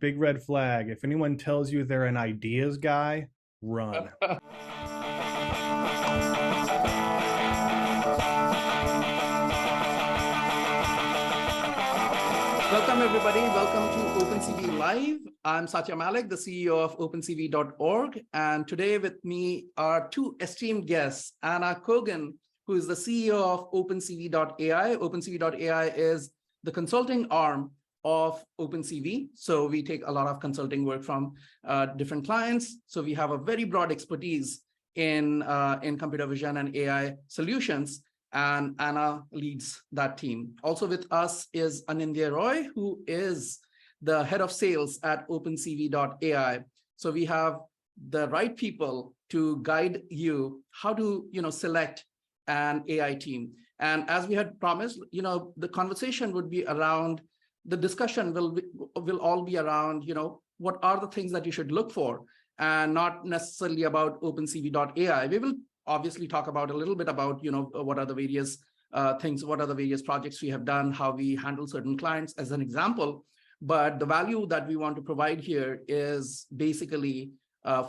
Big red flag. If anyone tells you they're an ideas guy, run. Welcome, everybody. Welcome to OpenCV Live. I'm Satya Mallick, the CEO of OpenCV.org. And today with me are two esteemed guests, Anna Kogan, who is the CEO of OpenCV.ai. OpenCV.ai is the consulting arm of OpenCV. So we take a lot of consulting work from different clients. So we have a very broad expertise in computer vision and AI solutions. And Anna leads that team. Also with us is Anindya Roy, who is the head of sales at OpenCV.ai. So we have the right people to guide you how to select an AI team. And as we had promised, the conversation would be around, the discussion will all be around, what are the things that you should look for, and not necessarily about OpenCV.ai. We will obviously talk about a little bit about, what are the various things, what are the various projects we have done, how we handle certain clients as an example. But the value that we want to provide here is basically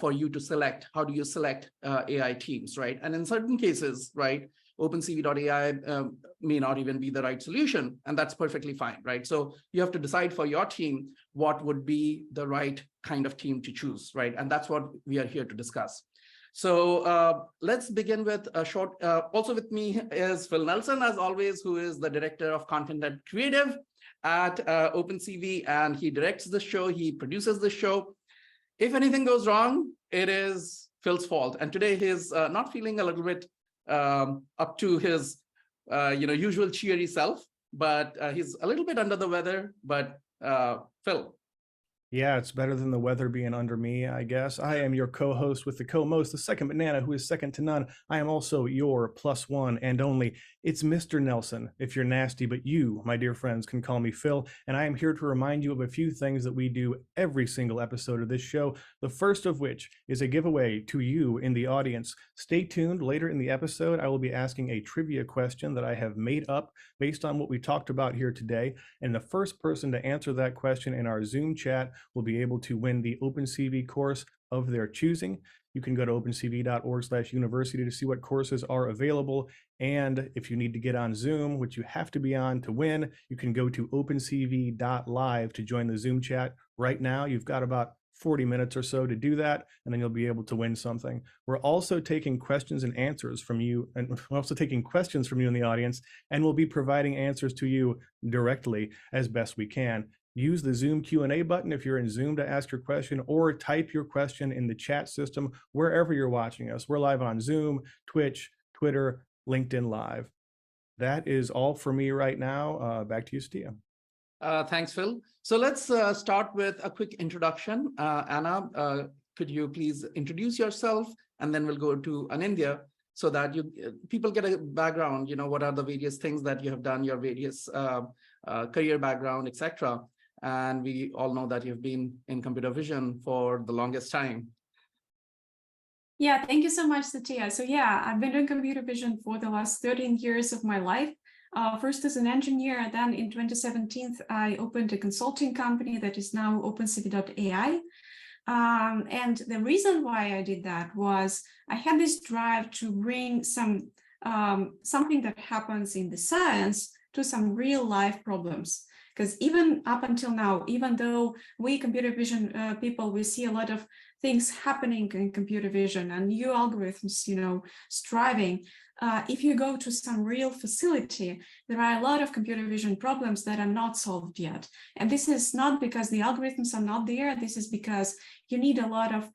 for you to select, how do you select AI teams, right? And in certain cases, right, OpenCV.ai may not even be the right solution, and that's perfectly fine, right? So you have to decide for your team what would be the right kind of team to choose, right? And that's what we are here to discuss. So let's begin with a short, also with me is Phil Nelson, as always, who is the Director of Content and Creative at OpenCV, and he directs the show, he produces the show. If anything goes wrong, it is Phil's fault. And today he's not feeling a little bit up to his usual cheery self, but he's a little bit under the weather. But Phil. Yeah, it's better than the weather being under me, I guess. I am your co-host with the co-most, the second banana who is second to none. I am also your plus one and only. It's Mr. Nelson, if you're nasty, but you, my dear friends, can call me Phil. And I am here to remind you of a few things that we do every single episode of this show. The first of which is a giveaway to you in the audience. Stay tuned. Later in the episode, I will be asking a trivia question that I have made up based on what we talked about here today. And the first person to answer that question in our Zoom chat will be able to win the OpenCV course of their choosing. You can go to opencv.org/university to see what courses are available. And if you need to get on Zoom, which you have to be on to win, you can go to opencv.live to join the Zoom chat. Right now, you've got about 40 minutes or so to do that, and then you'll be able to win something. We're also taking questions and answers from you, and we're also taking questions from you in the audience, and we'll be providing answers to you directly as best we can. Use the Zoom Q&A button if you're in Zoom to ask your question, or type your question in the chat system wherever you're watching us. We're live on Zoom, Twitch, Twitter, LinkedIn Live. That is all for me right now. Back to you, Satya. Thanks, Phil. So let's start with a quick introduction. Anna, could you please introduce yourself, and then we'll go to Anindya so that people get a background, what are the various things that you have done, your various career background, etc. And we all know that you've been in computer vision for the longest time. Yeah, thank you so much, Satya. So yeah, I've been doing computer vision for the last 13 years of my life. First as an engineer, then in 2017, I opened a consulting company that is now OpenCV.ai. And the reason why I did that was I had this drive to bring something that happens in the science to some real life problems. Because even up until now, even though we computer vision people, we see a lot of things happening in computer vision and new algorithms, striving. If you go to some real facility, there are a lot of computer vision problems that are not solved yet. And this is not because the algorithms are not there. This is because you need a lot of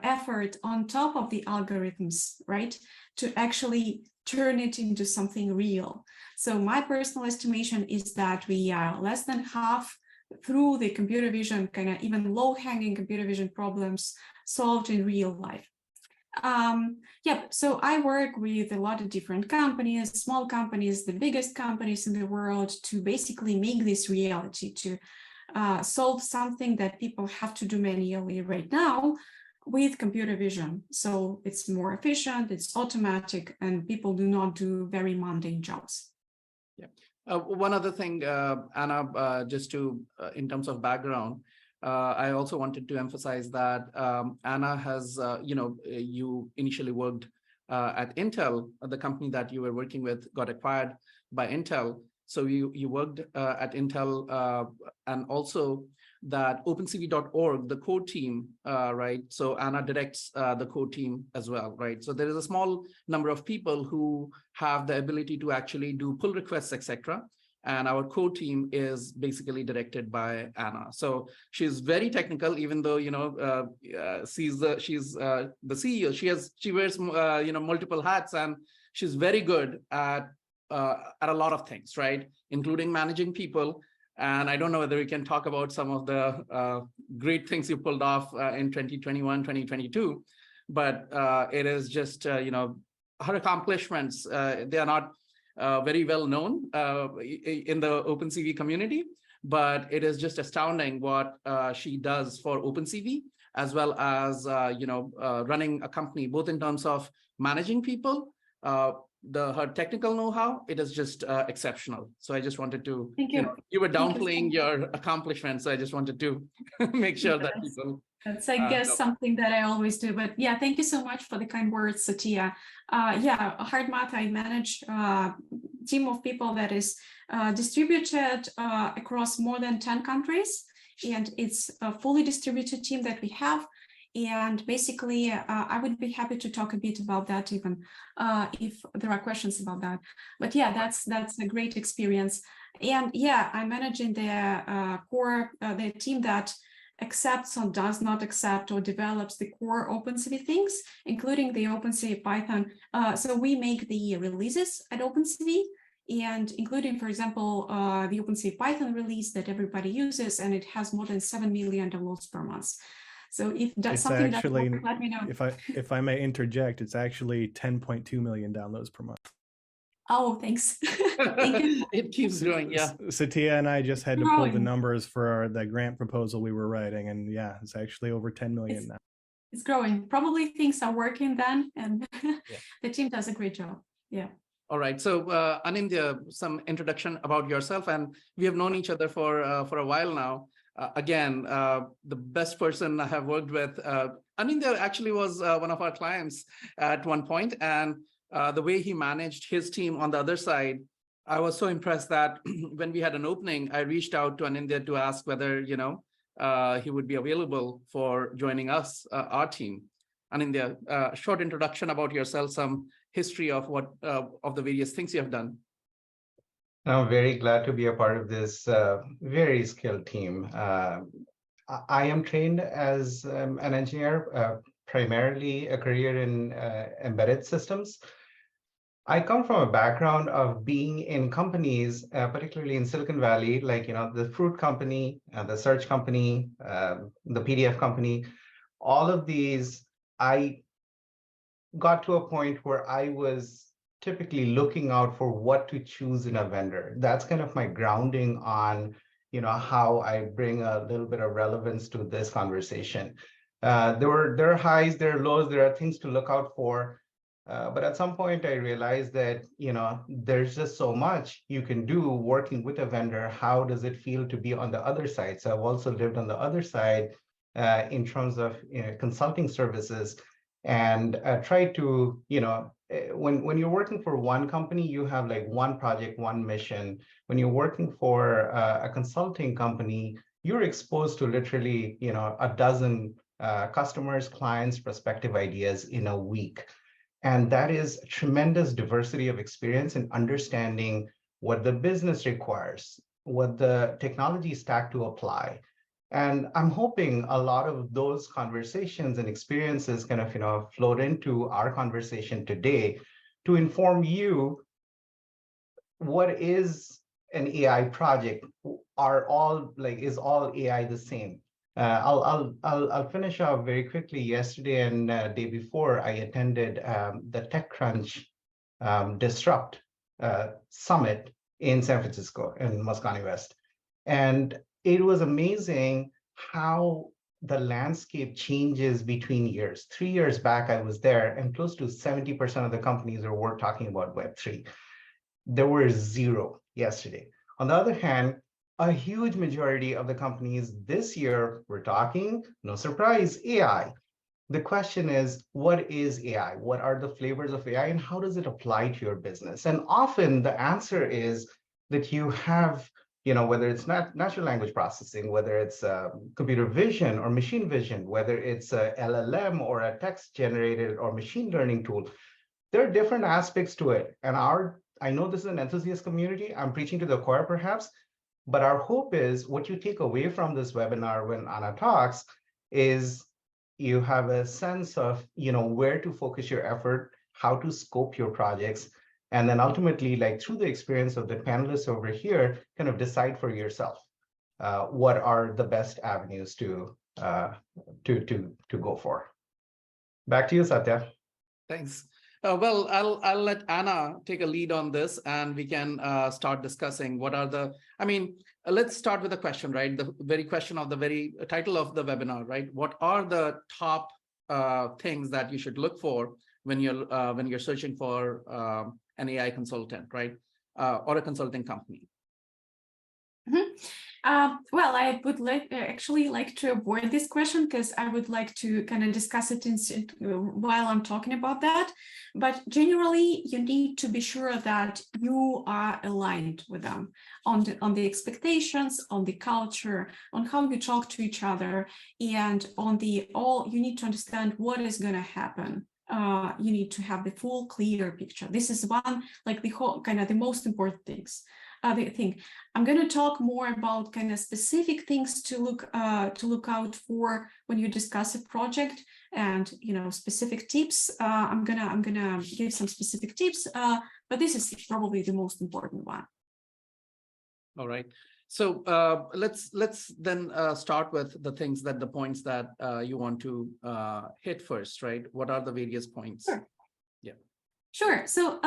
effort on top of the algorithms, right, to actually turn it into something real. So my personal estimation is that we are less than half through the computer vision, kind of even low-hanging computer vision problems solved in real life. So I work with a lot of different companies, small companies, the biggest companies in the world, to basically make this reality, to solve something that people have to do manually right now with computer vision. So it's more efficient, it's automatic, and people do not do very mundane jobs. Yeah. One other thing, Anna, just to, in terms of background, I also wanted to emphasize that Anna has, you initially worked at Intel. The company that you were working with got acquired by Intel. So you worked at Intel, and also that OpenCV.org, the core team, right? So Anna directs the core team as well, right? So there is a small number of people who have the ability to actually do pull requests, etc. And our core team is basically directed by Anna. So she's very technical, even though she's the CEO. She wears multiple hats, and she's very good at a lot of things, right? Including managing people. And I don't know whether we can talk about some of the great things you pulled off in 2021, 2022, but it is just, her accomplishments, they are not very well known in the OpenCV community, but it is just astounding what she does for OpenCV, as well as, running a company, both in terms of managing people, her technical know-how. It is just exceptional. So I just wanted to, Thank you. You were downplaying your accomplishments. So I just wanted to make sure that people. That's, I guess, something that I always do. But yeah, thank you so much for the kind words, Satya. Yeah, hard math, I manage a team of people that is distributed across more than 10 countries. And it's a fully distributed team that we have. And basically, I would be happy to talk a bit about that even if there are questions about that. But yeah, that's a great experience. And yeah, I'm managing the core, the team that accepts or does not accept or develops the core OpenCV things, including the OpenCV Python. So we make the releases at OpenCV, and including, for example, the OpenCV Python release that everybody uses, and it has more than 7 million downloads per month. So if that's It's something actually, that, let me know. if I may interject, it's actually 10.2 million downloads per month. Oh, thanks. Thank you. It keeps growing, yeah. Satya and I just had to pull the numbers for the grant proposal we were writing, and yeah, it's actually over 10 million now. It's growing. Probably things are working then, and the team does a great job. Yeah. All right. So Anindya, some introduction about yourself, and we have known each other for a while now. Again, the best person I have worked with. Anindya actually was one of our clients at one point, and the way he managed his team on the other side, I was so impressed that when we had an opening, I reached out to Anindya to ask whether he would be available for joining us, our team. Anindya, short introduction about yourself, some history of what of the various things you have done. I'm very glad to be a part of this very skilled team. I am trained as an engineer, primarily a career in embedded systems. I come from a background of being in companies, particularly in Silicon Valley, like the fruit company, the search company, the PDF company. All of these, I got to a point where I was typically looking out for what to choose in a vendor. That's kind of my grounding on, how I bring a little bit of relevance to this conversation. There are highs, there are lows, there are things to look out for. But at some point I realized that, there's just so much you can do working with a vendor. How does it feel to be on the other side? So I've also lived on the other side in terms of consulting services, and try to, when you're working for one company, you have like one project, one mission. When you're working for a consulting company, you're exposed to literally, a dozen customers, clients, prospective ideas in a week. And that is tremendous diversity of experience in understanding what the business requires, what the technology stack to apply. And I'm hoping a lot of those conversations and experiences kind of, flowed into our conversation today to inform you what is an AI project. Is all AI the same? I'll finish off very quickly. Yesterday and day before, I attended the TechCrunch Disrupt Summit in San Francisco, in Moscone West. And it was amazing how the landscape changes between years. 3 years back, I was there, and close to 70% of the companies were talking about Web3. There were 0 yesterday. On the other hand, a huge majority of the companies this year, we're talking, no surprise, AI. The question is, what is AI? What are the flavors of AI and how does it apply to your business? And often the answer is that you have, whether it's natural language processing, whether it's computer vision or machine vision, whether it's a LLM or a text generated or machine learning tool, there are different aspects to it. And I know this is an enthusiast community. I'm preaching to the choir perhaps, but our hope is what you take away from this webinar when Anna talks is you have a sense of where to focus your effort, how to scope your projects, and then ultimately, like through the experience of the panelists over here, kind of decide for yourself what are the best avenues to go for. Back to you, Satya. Thanks. Well, I'll let Anna take a lead on this, and we can start discussing what are the. Let's start with a question, right? The very question of the very title of the webinar, right? What are the top things that you should look for when you're searching for an AI consultant, right? Or a consulting company? Well, I would actually like to avoid this question because I would like to kind of discuss it while I'm talking about that. But generally, you need to be sure that you are aligned with them on the expectations, on the culture, on how you talk to each other, and on you need to understand what is going to happen. You need to have the full clear picture. This is one, like the whole kind of the most important things. The thing. I'm going to talk more about kind of specific things to look out for when you discuss a project, and specific tips. I'm gonna give some specific tips, but this is probably the most important one. All right. So let's then start with the points that you want to hit first, right? What are the various points? Sure. Yeah. Sure. So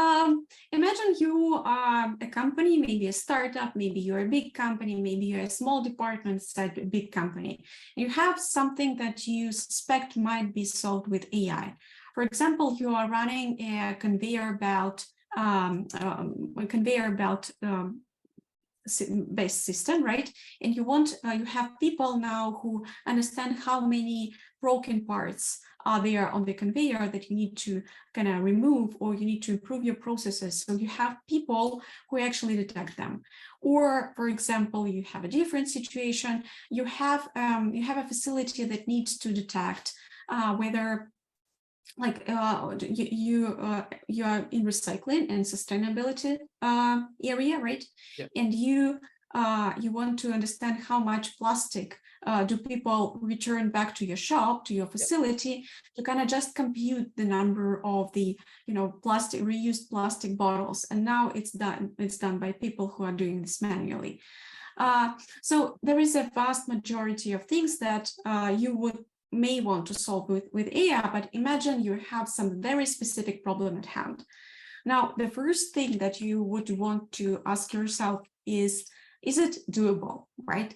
imagine you are a company, maybe a startup, maybe you're a big company, maybe you're a small department inside a big company. You have something that you suspect might be solved with AI. For example, you are running a conveyor belt based system, right? And you have people now who understand how many broken parts are there on the conveyor that you need to kind of remove, or you need to improve your processes. So you have people who actually detect them. Or, for example, you have a different situation. You have a facility that needs to detect whether, like you are in recycling and sustainability area, right? Yep. And you want to understand how much plastic do people return back to your shop, to your facility. Yep. To kind of just compute the number of the reused plastic bottles. And now it's done by people who are doing this manually. So there is a vast majority of things that you may want to solve with AI, but imagine you have some very specific problem at hand. Now, the first thing that you would want to ask yourself is it doable, right?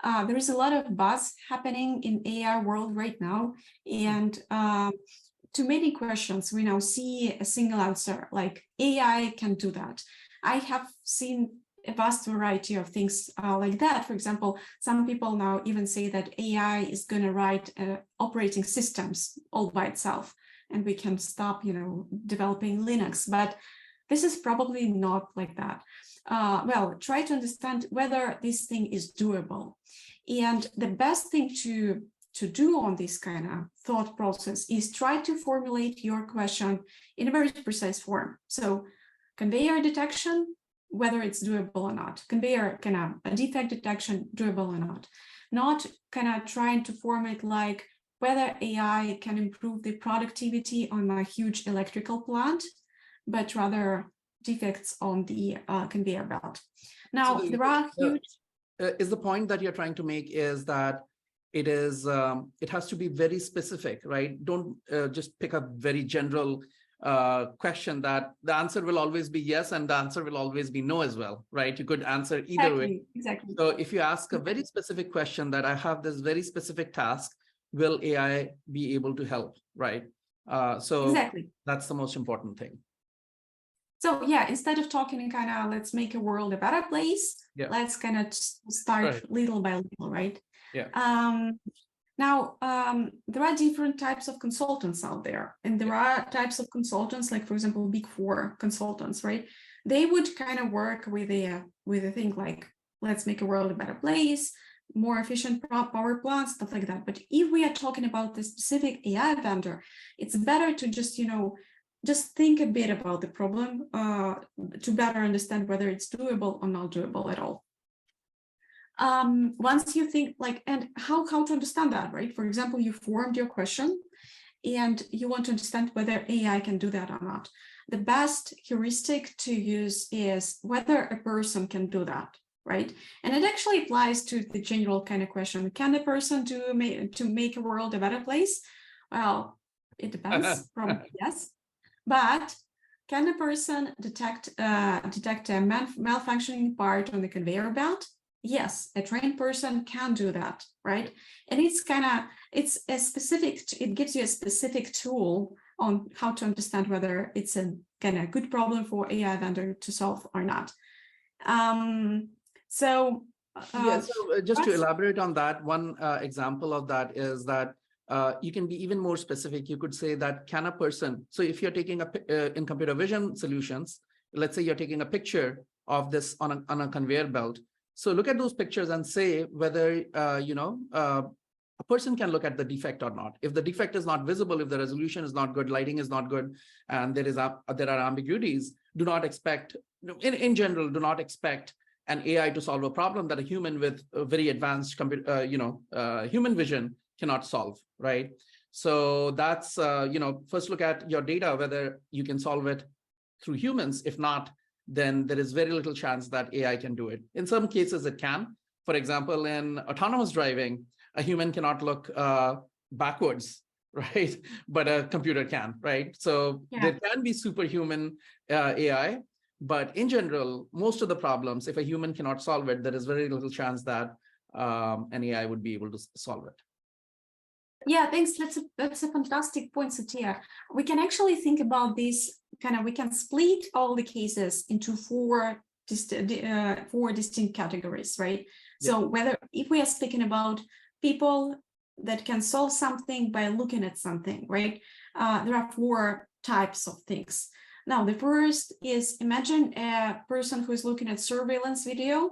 There is a lot of buzz happening in AI world right now, and to many questions, we now see a single answer, like AI can do that. I have seen a vast variety of things like that. For example, some people now even say that AI is going to write operating systems all by itself, and we can stop, developing Linux. But this is probably not like that. Well, try to understand whether this thing is doable. And the best thing to do on this kind of thought process is try to formulate your question in a very precise form. So conveyor detection, whether it's doable or not. Conveyor kind of a defect detection, doable or not. Not kind of trying to form it like whether AI can improve the productivity on a huge electrical plant, but rather defects on the conveyor belt. Now, so there are huge... Is the point that you're trying to make is that it has to be very specific, right? Don't just pick a very general question that the answer will always be yes and the answer will always be no as well, right? You could answer either way. Exactly. So if you ask a very specific question that I have this very specific task, will AI be able to help, right? So exactly. That's the most important thing. So yeah, instead of talking kind of let's make a world a better place, Yeah. let's kind of start Right. little by little, right? Yeah. Now, there are different types of consultants out there, and there are types of consultants, like for example, Big Four consultants, right? They would kind of work with a thing like, let's make a world a better place, more efficient power plants, stuff like that. But if we are talking about the specific AI vendor, it's better to just, just think a bit about the problem to better understand whether it's doable or not doable at all. Once you think like, and how to understand that, right? For example, you formed your question and you want to understand whether AI can do that or not. The best heuristic to use is whether a person can do that, right? And it actually applies to the general kind of question, can a person to make a world a better place? Well, it depends, probably yes. But can a person detect a malfunctioning part on the conveyor belt? Yes, a trained person can do that, right? And it gives you a specific tool on how to understand whether it's a kind of good problem for AI vendor to solve or not. So just to elaborate on that, one example of that is that you can be even more specific. You could say that can a person, so if you're taking in computer vision solutions, let's say you're taking a picture of this on a conveyor belt. So look at those pictures and say whether, a person can look at the defect or not. If the defect is not visible, if the resolution is not good, lighting is not good, and there are ambiguities, do not expect, in general, do not expect an AI to solve a problem that a human with a very advanced human vision cannot solve, right? So that's, first look at your data, whether you can solve it through humans. If not, then there is very little chance that AI can do it. In some cases, it can. For example, in autonomous driving, a human cannot look backwards, right? But a computer can, right? So there can be superhuman AI, but in general, most of the problems, if a human cannot solve it, there is very little chance that an AI would be able to solve it. Yeah, thanks. That's a fantastic point, Satya. We can actually think about this we can split all the cases into four distinct categories, right? Yeah. So if we are speaking about people that can solve something by looking at something, right? There are four types of things. Now, the first is, imagine a person who is looking at surveillance video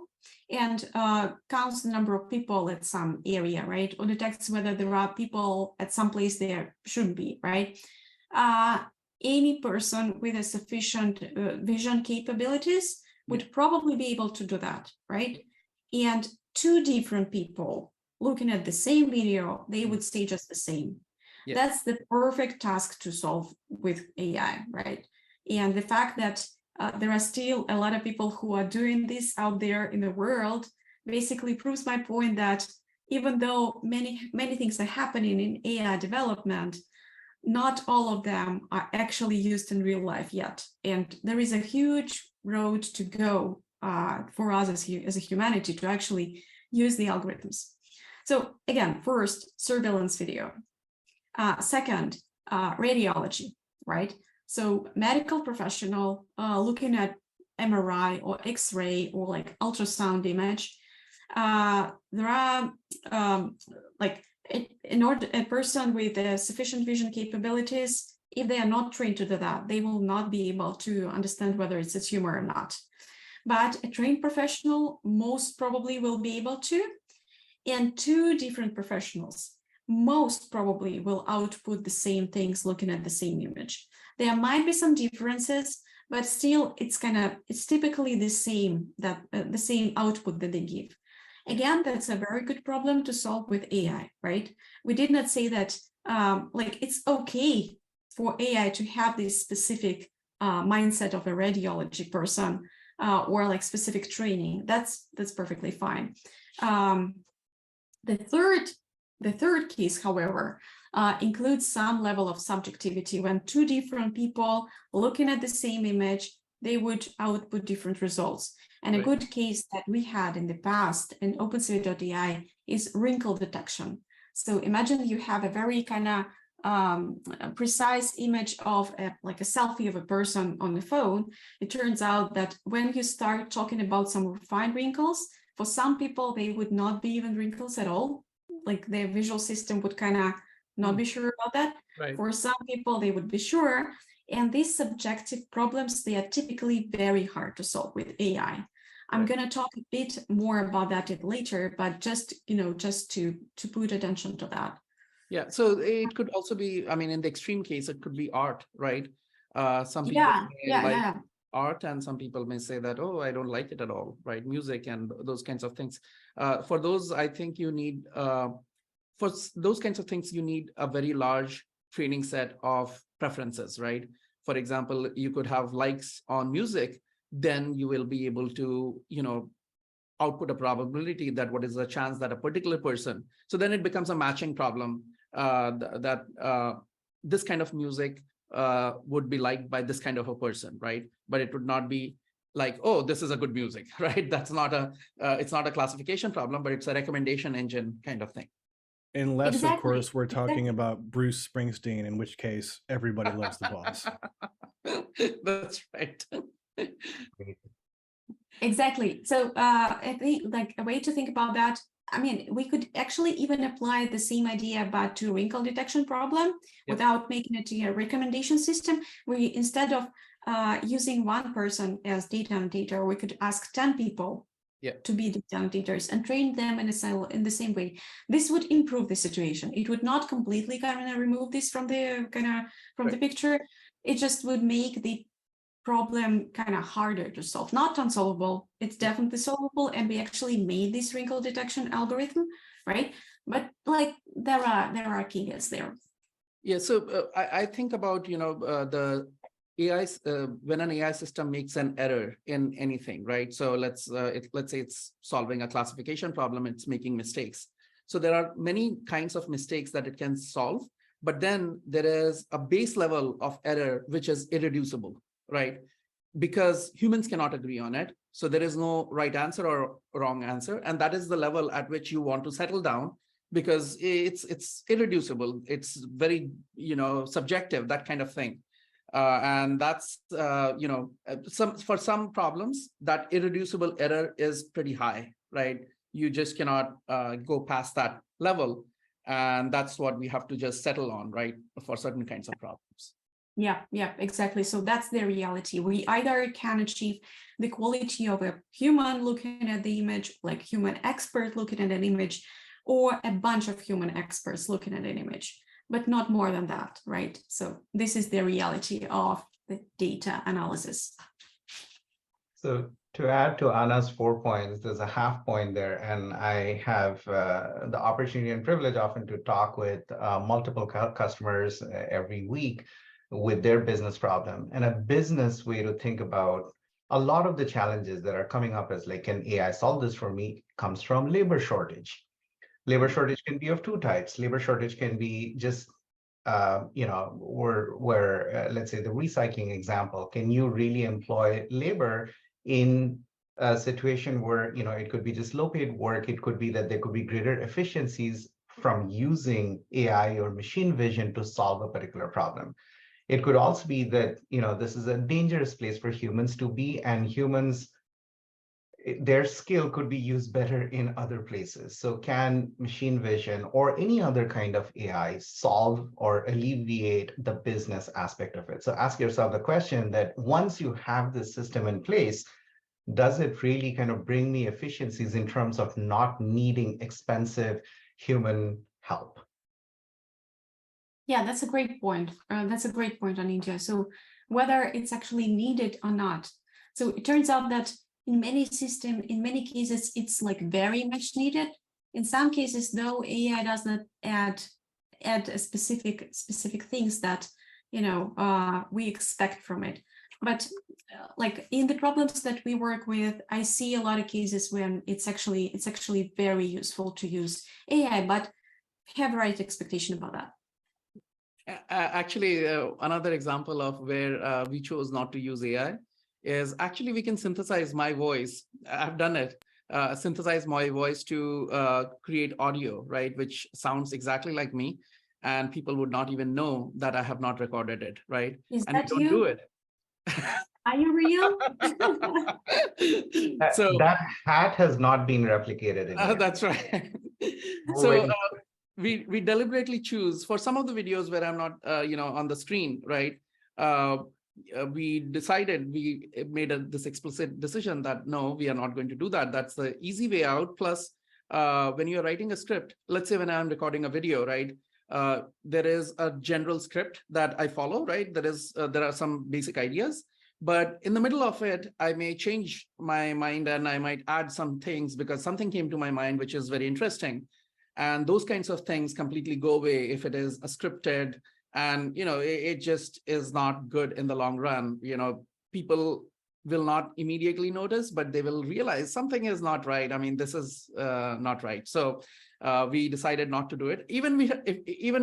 and counts the number of people at some area, right? Or detects whether there are people at some place there shouldn't be, right? Any person with a sufficient vision capabilities would probably be able to do that, right? And two different people looking at the same video, they would say just the same. Yeah. That's the perfect task to solve with AI, right? And the fact that there are still a lot of people who are doing this out there in the world basically proves my point that even though many things are happening in AI development, not all of them are actually used in real life yet. And there is a huge road to go for us as a humanity to actually use the algorithms. So again, first, surveillance video. Second, radiology, right? So medical professional looking at MRI or X-ray or like ultrasound image. There are a person with sufficient vision capabilities, if they are not trained to do that, they will not be able to understand whether it's a tumor or not. But a trained professional most probably will be able to, and two different professionals most probably will output the same things looking at the same image. There might be some differences, but still it's typically the same output that they give. Again, that's a very good problem to solve with AI, right? We did not say that it's okay for AI to have this specific mindset of a radiology person or like specific training. That's perfectly fine. The third case, however, includes some level of subjectivity when two different people looking at the same image, they would output different results. And a good case that we had in the past in OpenCV.ai is wrinkle detection. So imagine you have a very a precise image of like a selfie of a person on the phone, it turns out that when you start talking about some refined wrinkles, for some people, they would not be even wrinkles at all. Like their visual system would kind of not be sure about that. Right. For some people, they would be sure. And these subjective problems, they are typically very hard to solve with AI. I'm going to talk a bit more about that later, but just, just to put attention to that. Yeah, so it could also be, I mean, in the extreme case, it could be art, right? Some people may like art, and some people may say that, oh, I don't like it at all, right? Music and those kinds of things. For those, I think you need, for those kinds of things, you need a very large training set of preferences, right? For example, you could have likes on music, then you will be able to, output a probability that what is the chance that a particular person, so then it becomes a matching problem, that this kind of music would be liked by this kind of a person, right? But it would not be like, oh, this is a good music, right? That's not it's not a classification problem, but it's a recommendation engine kind of thing. Unless, of course, we're talking about Bruce Springsteen, in which case everybody loves the boss. That's right. Exactly. So I think like a way to think about that, I mean, we could actually even apply the same idea but to wrinkle detection problem without making it a recommendation system. We, instead of using one person as data annotator, we could ask 10 people to be data annotators and train them in the same way. This would improve the situation. It would not completely kind of remove this from the the picture. It just would make the problem kind of harder to solve. Not unsolvable, it's definitely solvable, and we actually made this wrinkle detection algorithm, right? But like there are kinks there. Yeah, so I think about the AI when an AI system makes an error in anything, right? So let's say it's solving a classification problem, it's making mistakes. So there are many kinds of mistakes that it can solve, but then there is a base level of error which is irreducible, right? Because humans cannot agree on it. So there is no right answer or wrong answer. And that is the level at which you want to settle down, because it's irreducible. It's very, subjective, that kind of thing. And that's, for some problems, that irreducible error is pretty high, right? You just cannot go past that level. And that's what we have to just settle on, right? For certain kinds of problems. Yeah, exactly. So that's the reality. We either can achieve the quality of a human looking at the image, like human expert looking at an image, or a bunch of human experts looking at an image, but not more than that, right? So this is the reality of the data analysis. So to add to Anna's 4 points, there's a half point there, and I have the opportunity and privilege often to talk with multiple customers every week with their business problem. And a business way to think about a lot of the challenges that are coming up as like, can AI solve this for me, comes from labor shortage. Labor shortage can be of two types. Labor shortage can be just, where let's say the recycling example, can you really employ labor in a situation where, it could be just low paid work. It could be that there could be greater efficiencies from using AI or machine vision to solve a particular problem. It could also be that, this is a dangerous place for humans to be, and humans, their skill could be used better in other places. So can machine vision or any other kind of AI solve or alleviate the business aspect of it? So ask yourself the question that once you have this system in place, does it really kind of bring me efficiencies in terms of not needing expensive human help? Yeah, that's a great point. Anindya. So whether it's actually needed or not. So it turns out that in many cases, it's like very much needed. In some cases, though, AI does not add specific things that we expect from it. But like in the problems that we work with, I see a lot of cases when it's actually very useful to use AI, but have the right expectation about that. Actually, another example of where we chose not to use AI is actually we can synthesize my voice. I've done it. Synthesize my voice to create audio, right, which sounds exactly like me. and people would not even know that I have not recorded it, right? Is And we that don't you? do it. Are you real? So That hat has not been replicated in here. that's right. Oh, So wait. we deliberately choose for some of the videos where I'm not, on the screen, right? We decided, we made this explicit decision that no, we are not going to do that. That's the easy way out. Plus, when you're writing a script, let's say when I'm recording a video, right? There is a general script that I follow, right? There are some basic ideas, but in the middle of it, I may change my mind and I might add some things because something came to my mind, which is very interesting. And those kinds of things completely go away if it is a scripted, and it just is not good in the long run. People will not immediately notice, but they will realize something is not right. I mean, this is not right. So we decided not to do it. Even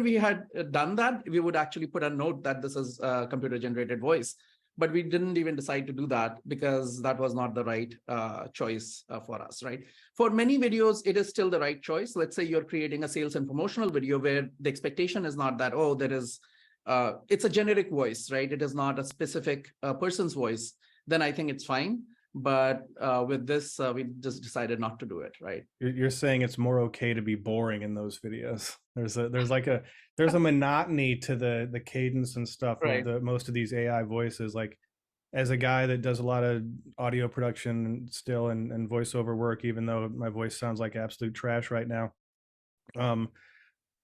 we had done that, we would actually put a note that this is computer generated voice. But we didn't even decide to do that because that was not the right choice for us, right? For many videos, it is still the right choice. Let's say you're creating a sales and promotional video where the expectation is not that, oh, it's a generic voice, right? It is not a specific person's voice. Then I think it's fine. But with this, we just decided not to do it, right? You're saying it's more okay to be boring in those videos. There's a monotony to the cadence and stuff Right. of most of these AI voices. Like, as a guy that does a lot of audio production still and voiceover work, even though my voice sounds like absolute trash right now,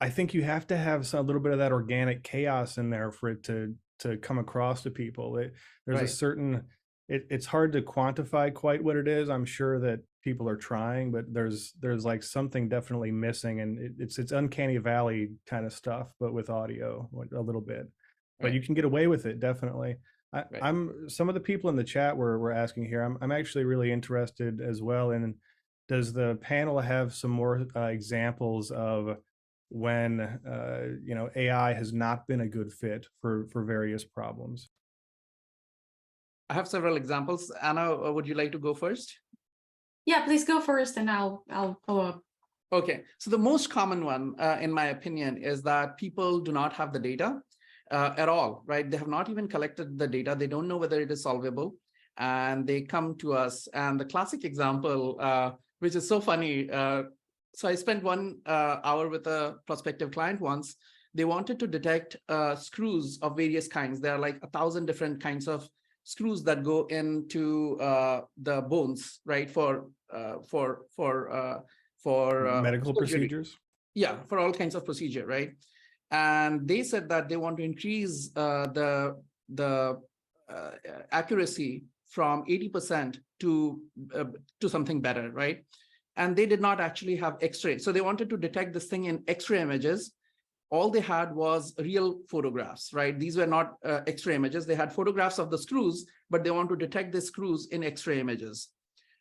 I think you have to have a little bit of that organic chaos in there for it to come across to people. There's Right. a certain, it's hard to quantify quite what it is. I'm sure that people are trying, but there's like something definitely missing, and it's uncanny valley kind of stuff, but with audio a little bit. But Right. you can get away with it, definitely. Right. I'm some of the people in the chat were asking here. I'm actually really interested as well in, does the panel have some more examples of when AI has not been a good fit for various problems? I have several examples. Anna, would you like to go first? Yeah, please go first and I'll follow up. Okay, so the most common one, in my opinion, is that people do not have the data at all, right? They have not even collected the data. They don't know whether it is solvable, and they come to us. And the classic example, which is so funny, so I spent 1 hour with a prospective client once. They wanted to detect screws of various kinds. There are like 1,000 different kinds of screws that go into the bones, right? For Medical surgery. procedures. Yeah, for all kinds of procedure, right? And they said that they want to increase the accuracy from 80% to something better, right? And they did not actually have X-ray. So they wanted to detect this thing in X-ray images. All they had was real photographs, right? These were not X-ray images. They had photographs of the screws, but they want to detect the screws in X-ray images.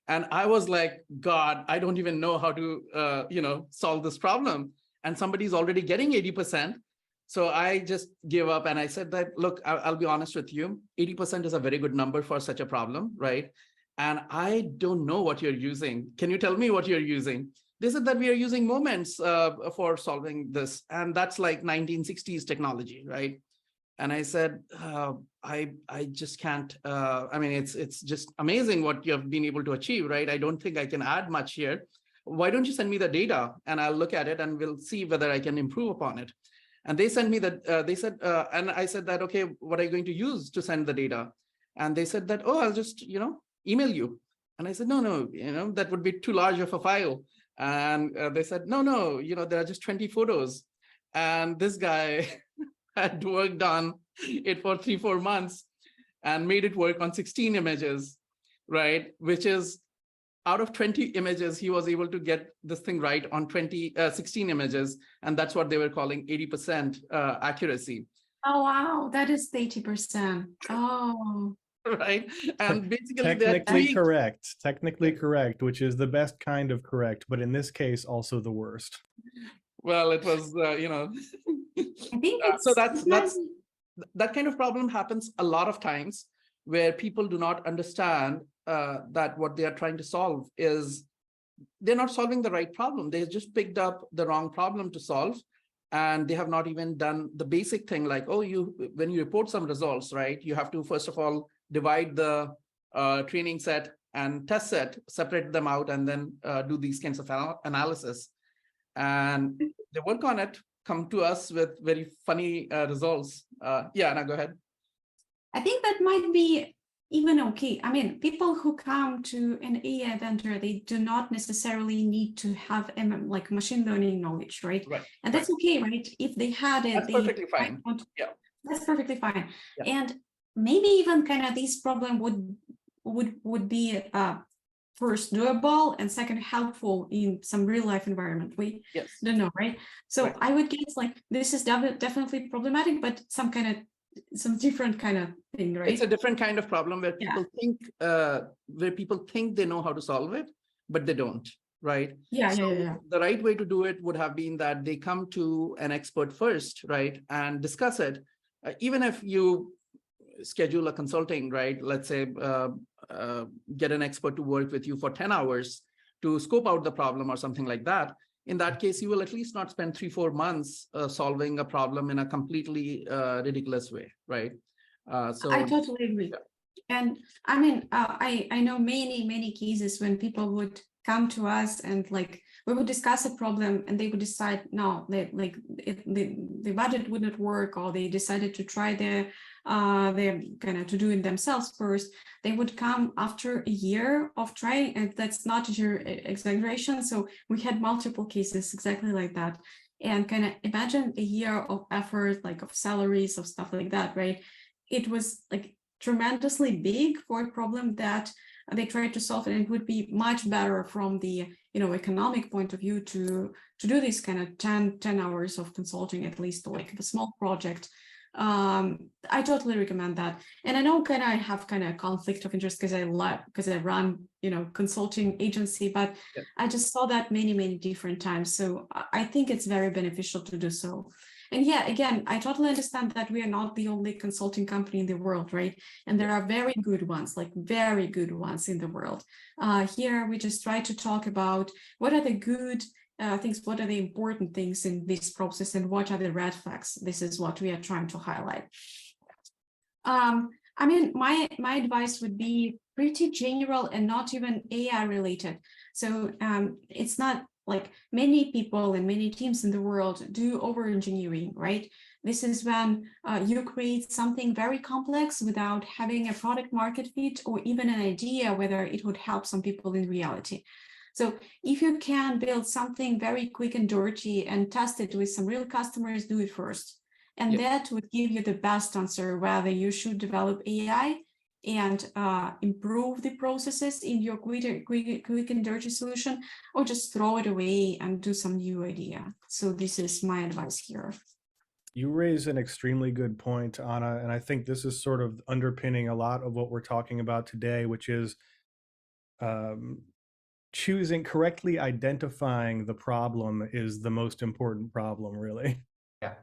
And I was like, God, I don't even know how to, solve this problem. And somebody's already getting 80%. So I just gave up and I said that, look, I'll be honest with you, 80% is a very good number for such a problem, right? And I don't know what you're using. Can you tell me what you're using? They said that we are using moments for solving this. And that's like 1960s technology, right? And I said, I just can't. I mean, it's just amazing what you have been able to achieve, right? I don't think I can add much here. Why don't you send me the data and I'll look at it and we'll see whether I can improve upon it. And they sent me that. They said, and I said that, okay, what are you going to use to send the data? And they said that, oh, I'll just email you. And I said, no, that would be too large of a file. And they said, no, there are just 20 photos. And this guy had worked on it for 3-4 months and made it work on 16 images, right? Which is out of 20 images, he was able to get this thing right on 16 images. And that's what they were calling 80% accuracy. Oh, wow. That is 80%. Oh. Right. And basically technically correct, which is the best kind of correct, but in this case, also the worst. Well, it was, I think it's so that kind of problem happens a lot of times where people do not understand that what they are trying to solve is they're not solving the right problem. They just picked up the wrong problem to solve. and they have not even done the basic thing like, oh, when you report some results, right, you have to first of all divide the training set and test set, separate them out, and then do these kinds of analysis. And they work on it, come to us with very funny results. Yeah, Anna, go ahead. I think that might be even okay. I mean, people who come to an AI vendor, they do not necessarily need to have like machine learning knowledge, right? Right. And that's okay, right? If they had it, that's perfectly fine. Yeah, that's perfectly fine. Yeah. And maybe even kind of this problem would be first doable and second helpful in some real life environment. We don't know, right? So right. I would guess like this is definitely problematic, but some different kind of thing, right? It's a different kind of problem where people think they know how to solve it, but they don't, right? Yeah. The right way to do it would have been that they come to an expert first, right, and discuss it. Even if you schedule a consulting, right, let's say get an expert to work with you for 10 hours to scope out the problem or something like that. In that case, you will at least not spend 3-4 months solving a problem in a completely ridiculous way, right? So I totally agree. Yeah. And I mean, I know many cases when people would come to us and like we would discuss a problem and they would decide no, the budget would not work, or they decided to try their kind of to do it themselves first. They would come after a year of trying, and that's not your exaggeration. So we had multiple cases exactly like that. And kind of imagine a year of effort, like of salaries, of stuff like that, right? It was like tremendously big for a problem that they tried to solve, and it would be much better from the economic point of view to do this kind of 10 hours of consulting, at least like a small project. I totally recommend that. And I know I have kind of conflict of interest because I run consulting agency, but I just saw that many different times. So I think it's very beneficial to do so. And yeah, again, I totally understand that we are not the only consulting company in the world, right? And there are very good ones, like very good ones in the world. Here, we just try to talk about what are the good things, what are the important things in this process, and what are the red flags. This is what we are trying to highlight. I mean, my advice would be pretty general and not even AI related. So it's not like many people and many teams in the world do over engineering, right? This is when you create something very complex without having a product market fit or even an idea whether it would help some people in reality. So if you can build something very quick and dirty and test it with some real customers, do it first. And that would give you the best answer whether you should develop AI and improve the processes in your quick and dirty solution, or just throw it away and do some new idea. So this is my advice here. You raise an extremely good point, Anna, and I think this is sort of underpinning a lot of what we're talking about today, which is correctly identifying the problem is the most important problem, really. Yeah.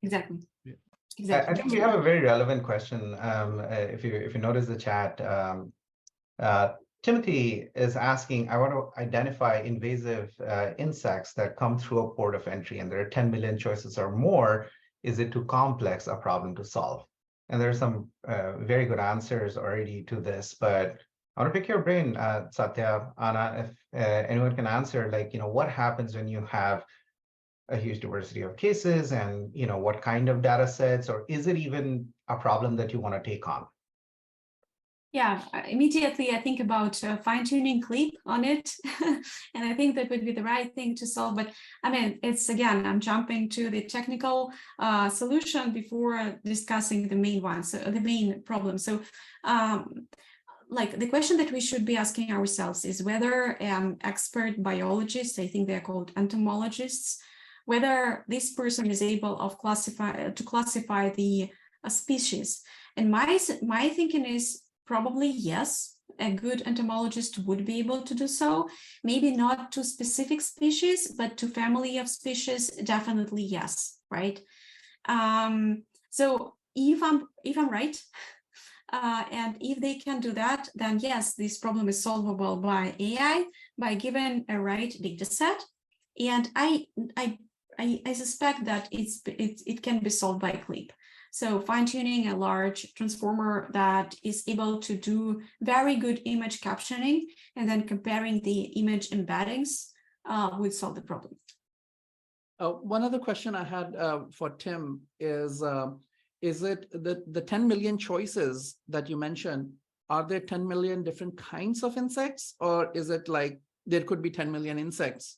Exactly. Yeah. Exactly. I think we have a very relevant question. If you notice the chat, Timothy is asking, I want to identify invasive insects that come through a port of entry, and there are 10 million choices or more. Is it too complex a problem to solve? And there are some very good answers already to this, but I want to pick your brain, Satya, Anna, if anyone can answer, like, what happens when you have a huge diversity of cases, and what kind of data sets, or is it even a problem that you want to take on? Yeah, immediately I think about fine-tuning clip on it, and I think that would be the right thing to solve. But I mean, it's again, I'm jumping to the technical solution before discussing the main one, so the main problem. So like the question that we should be asking ourselves is whether expert biologists, I think they're called entomologists, whether this person is able to classify the species. And my thinking is probably yes, a good entomologist would be able to do so. Maybe not to specific species, but to family of species, definitely yes, right? So if I'm right, and if they can do that, then yes, this problem is solvable by AI, by given a right data set. And I I suspect that it can be solved by clip. So fine-tuning a large transformer that is able to do very good image captioning and then comparing the image embeddings would solve the problem. One other question I had for Tim is it the 10 million choices that you mentioned, are there 10 million different kinds of insects, or is it like there could be 10 million insects?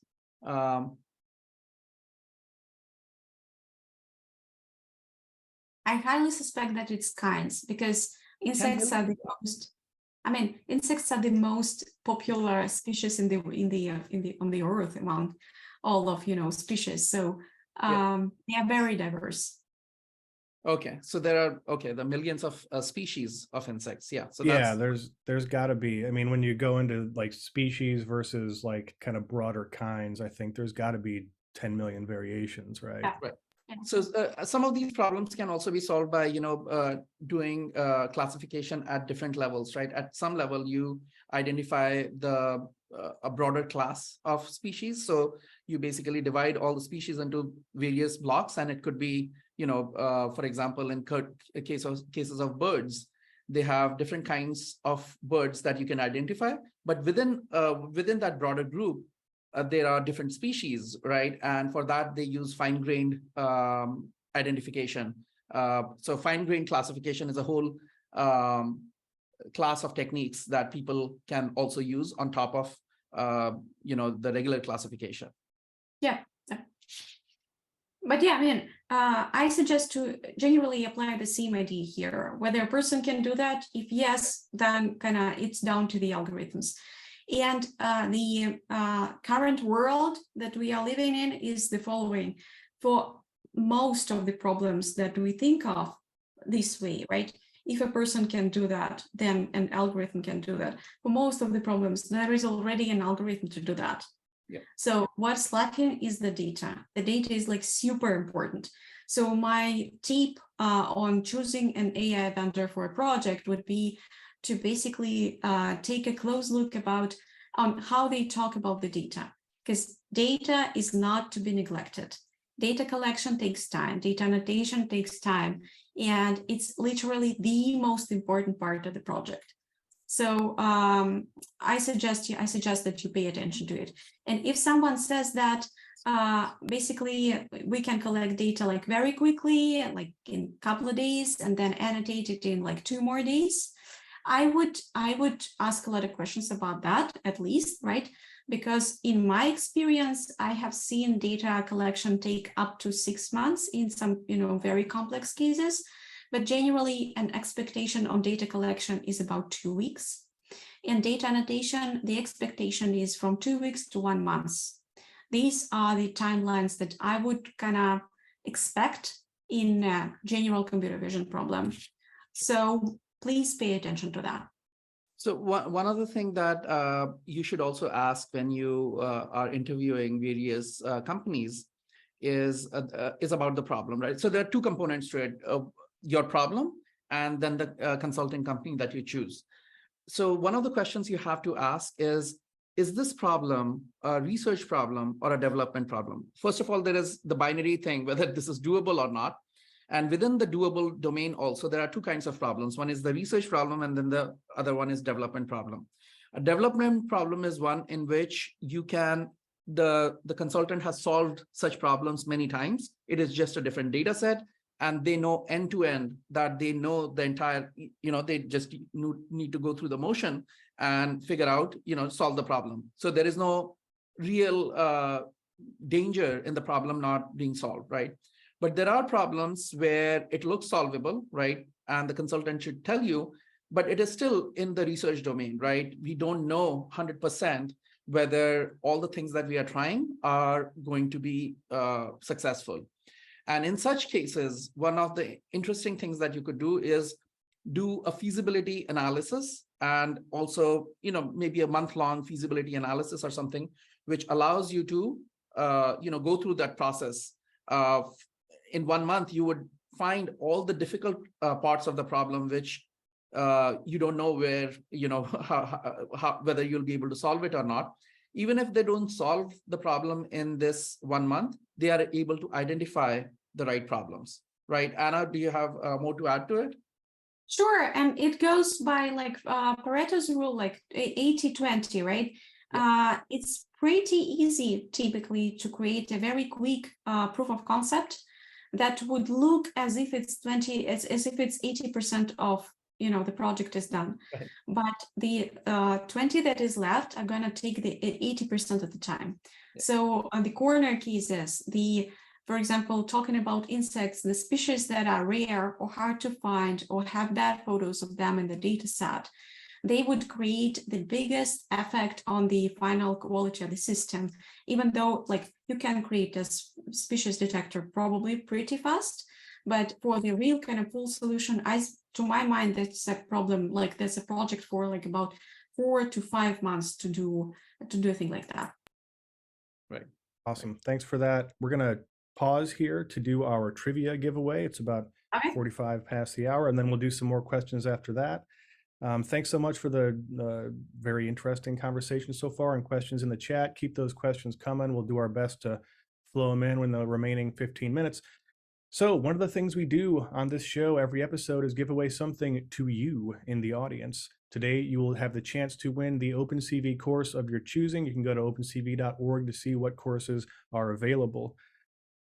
I highly suspect that it's kinds, because insects are the most. I mean, insects are the most popular species on the earth among all of species. So they are very diverse. Okay, so there are the millions of species of insects. Yeah, so yeah, that's... there's got to be. I mean, when you go into like species versus like kind of broader kinds, I think there's got to be 10 million variations, right? Yeah. Right. So some of these problems can also be solved by doing classification at different levels, right? At some level, you identify a broader class of species. So you basically divide all the species into various blocks, and it could be, for example, in cases of birds, they have different kinds of birds that you can identify, but within that broader group, there are different species, right? And for that, they use fine-grained identification. So fine-grained classification is a whole class of techniques that people can also use on top of the regular classification. Yeah. But yeah, I mean, I suggest to generally apply the same idea here. Whether a person can do that, if yes, then it's down to the algorithms. And the current world that we are living in is the following. For most of the problems that we think of this way, right? If a person can do that, then an algorithm can do that. For most of the problems, there is already an algorithm to do that. Yeah. So what's lacking is the data. The data is like super important. So my tip on choosing an AI vendor for a project would be to basically take a close look on how they talk about the data, because data is not to be neglected. Data collection takes time, data annotation takes time, and it's literally the most important part of the project. So I suggest that you pay attention to it. And if someone says that basically we can collect data like very quickly, like in a couple of days, and then annotate it in like 2 more days, I would ask a lot of questions about that, at least, right? Because in my experience, I have seen data collection take up to 6 months in some, very complex cases. But generally, an expectation on data collection is about 2 weeks. In data annotation, the expectation is from 2 weeks to 1 month. These are the timelines that I would expect in a general computer vision problem. So please pay attention to that. So one other thing that you should also ask when you are interviewing various companies is about the problem, right? So there are 2 components to it. Your problem, and then the consulting company that you choose. So one of the questions you have to ask is this problem a research problem or a development problem? First of all, there is the binary thing, whether this is doable or not. And within the doable domain also, there are 2 kinds of problems. One is the research problem, and then the other one is development problem. A development problem is one in which the consultant has solved such problems many times. It is just a different data set, and they know end to end, that they know the entire, they just need to go through the motion and figure out, solve the problem. So there is no real danger in the problem not being solved, right? But there are problems where it looks solvable, right? And the consultant should tell you, but it is still in the research domain, right? We don't know 100% whether all the things that we are trying are going to be successful. And in such cases, one of the interesting things that you could do is do a feasibility analysis, and also, maybe a month-long feasibility analysis or something, which allows you to, go through that process. In 1 month, you would find all the difficult parts of the problem, which you don't know where, whether you'll be able to solve it or not. even if they don't solve the problem in this 1 month, they are able to identify the right problems, right? Anna, do you have more to add to it? Sure, and it goes by like Pareto's rule, like 80-20, right? It's pretty easy typically to create a very quick proof of concept that would look as if it's 20, as if it's 80% of the project is done. Right. But the 20 that is left are going to take the 80% of the time. Yeah. So the corner cases, for example, talking about insects, the species that are rare or hard to find or have bad photos of them in the data set, they would create the biggest effect on the final quality of the system, even though like you can create a species detector probably pretty fast. But for the real kind of full solution, to my mind, that's a problem, like that's a project for like about 4 to 5 months to do a thing like that. Right. Awesome. Thanks for that. We're going to pause here to do our trivia giveaway. It's about 45 past the hour, and then we'll do some more questions after that. Thanks so much for the very interesting conversation so far and questions in the chat. Keep those questions coming. We'll do our best to flow them in the remaining 15 minutes. So one of the things we do on this show every episode is give away something to you in the audience. Today, you will have the chance to win the OpenCV course of your choosing. You can go to opencv.org to see what courses are available.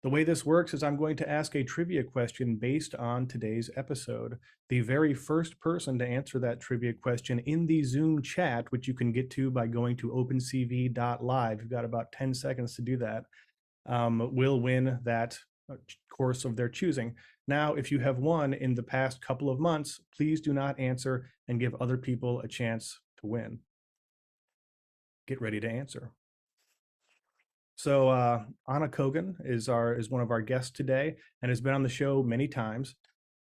The way this works is I'm going to ask a trivia question based on today's episode. The very first person to answer that trivia question in the Zoom chat, which you can get to by going to opencv.live, you've got about 10 seconds to do that, will win that course of their choosing. Now, if you have won in the past couple of months, please do not answer and give other people a chance to win. Get ready to answer. So Anna Kogan is one of our guests today and has been on the show many times.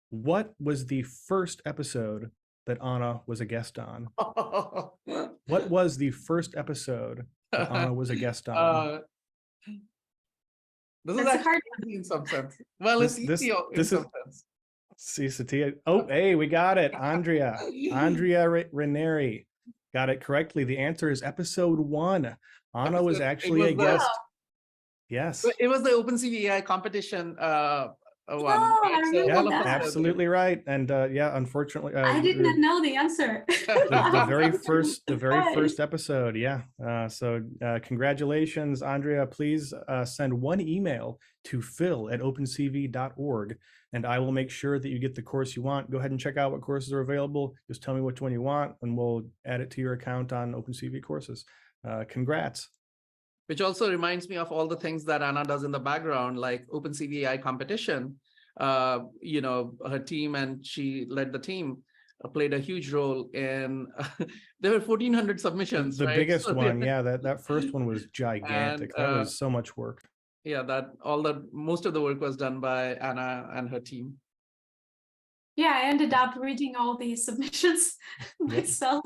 What was the first episode that Anna was a guest on? What was the first episode that Anna was a guest on? This is actually easy in some sense. Well, it's easy in some sense. See, Satya. Oh, hey, we got it. Andrea Ranieri got it correctly. The answer is episode 1. Anna was actually a guest. Yes. It was the OpenCV AI competition one. Absolutely right. And yeah, unfortunately, I did not know the answer. the very first episode. Yeah. So congratulations, Andrea. Please send one email to phil@opencv.org, and I will make sure that you get the course you want. Go ahead and check out what courses are available. Just tell me which one you want, and we'll add it to your account on OpenCV courses. Congrats. Which also reminds me of all the things that Anna does in the background, like OpenCV AI competition. Her team, and she led the team, played a huge role in. There were 1,400 submissions. The right? biggest one, yeah. That first one was gigantic. And, that was so much work. Yeah, most of the work was done by Anna and her team. Yeah, I ended up reading all these submissions myself,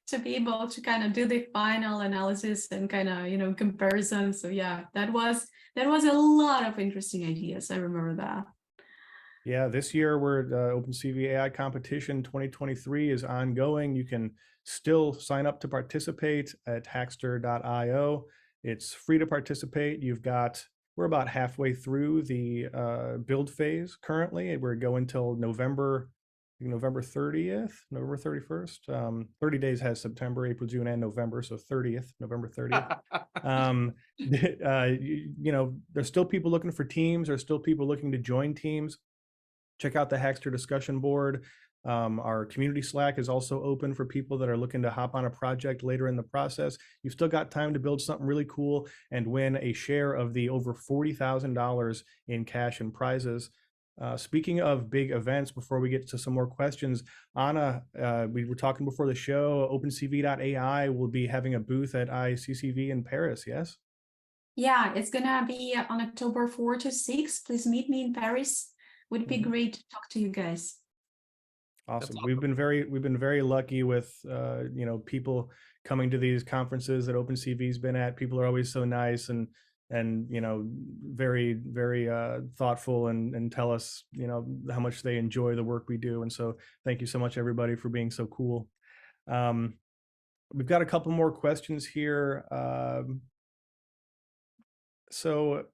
to be able to kind of do the final analysis and kind of comparison. So yeah, that was a lot of interesting ideas. I remember that. Yeah, this year OpenCV AI competition 2023 is ongoing. You can still sign up to participate at hackster.io. It's free to participate. We're about halfway through the build phase currently. We're going till November 30th, November 31st. 30 days has September, April, June, and November. So November 30th. There's still people looking for teams. There's still people looking to join teams. Check out the Hackster discussion board. Our community Slack is also open for people that are looking to hop on a project later in the process. You've still got time to build something really cool and win a share of the over $40,000 in cash and prizes. Speaking of big events, before we get to some more questions, Anna, we were talking before the show, OpenCV.ai will be having a booth at ICCV in Paris, yes? Yeah, it's gonna be on October 4 to 6. Please meet me in Paris. Would be great to talk to you guys. Awesome. We've been very lucky with people coming to these conferences that OpenCV's been at. People are always so nice and very, very thoughtful and tell us how much they enjoy the work we do. And so thank you so much, everybody, for being so cool. We've got a couple more questions here. So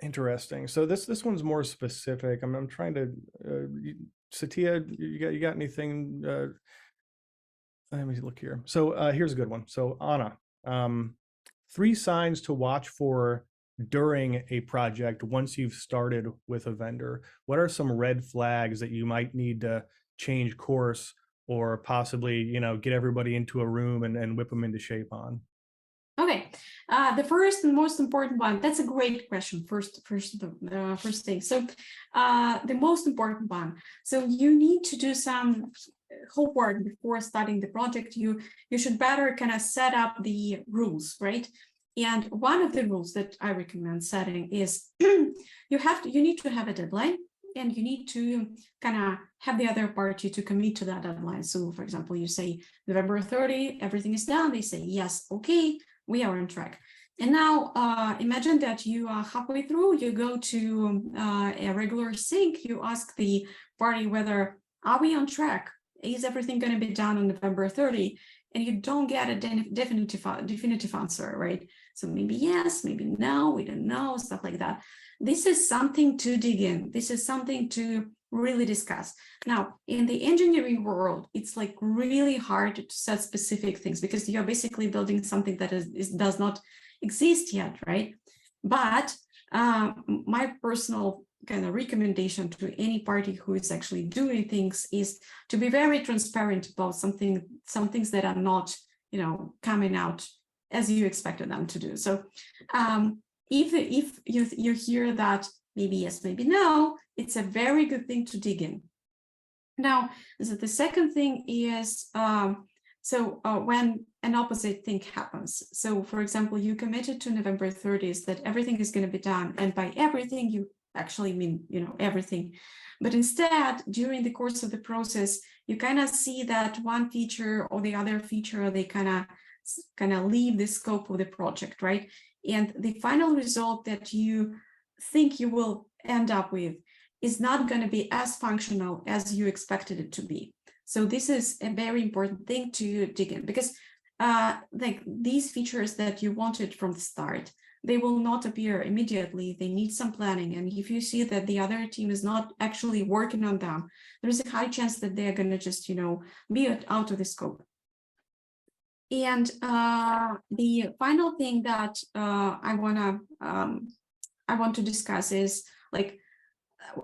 interesting. So this one's more specific. I'm trying to Satya, you got anything? Let me look here. So here's a good one. So Anna, 3 signs to watch for during a project once you've started with a vendor. What are some red flags that you might need to change course or possibly, get everybody into a room and whip them into shape on? Okay, the first and most important one, that's a great question. First thing. So the most important one. So you need to do some homework before starting the project. You should better kind of set up the rules, right? And one of the rules that I recommend setting is you need to have a deadline, and you need to kind of have the other party to commit to that deadline. So for example, you say November 30, everything is done. They say, yes, okay, we are on track. And now imagine that you are halfway through, you go to a regular sync, you ask the party whether, are we on track? Is everything going to be done on November 30? And you don't get a definitive answer, right? So maybe yes, maybe no, we don't know, stuff like that. This is something to dig in. This is something to really discuss. Now, in the engineering world, it's like really hard to set specific things because you're basically building something that does not exist yet, right? But my personal kind of recommendation to any party who is actually doing things is to be very transparent about some things that are not, coming out as you expected them to do. So if you hear that maybe yes, maybe no, it's a very good thing to dig in. Now, the second thing is, when an opposite thing happens. So for example, you committed to November 30th that everything is going to be done. And by everything, you actually mean, everything. But instead, during the course of the process, you kind of see that one feature or the other feature, they kind of leave the scope of the project, right? And the final result that you think you will end up with is not going to be as functional as you expected it to be. So this is a very important thing to dig in, because like these features that you wanted from the start, they will not appear immediately. They need some planning. And if you see that the other team is not actually working on them, there's a high chance that they're going to just, be out of the scope. And the final thing that I want to discuss is, like,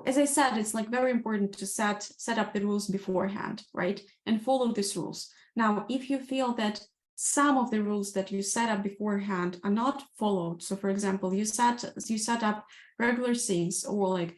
as I said, it's like very important to set up the rules beforehand, right? And follow these rules. Now, if you feel that some of the rules that you set up beforehand are not followed, so for example, you set up regular things or like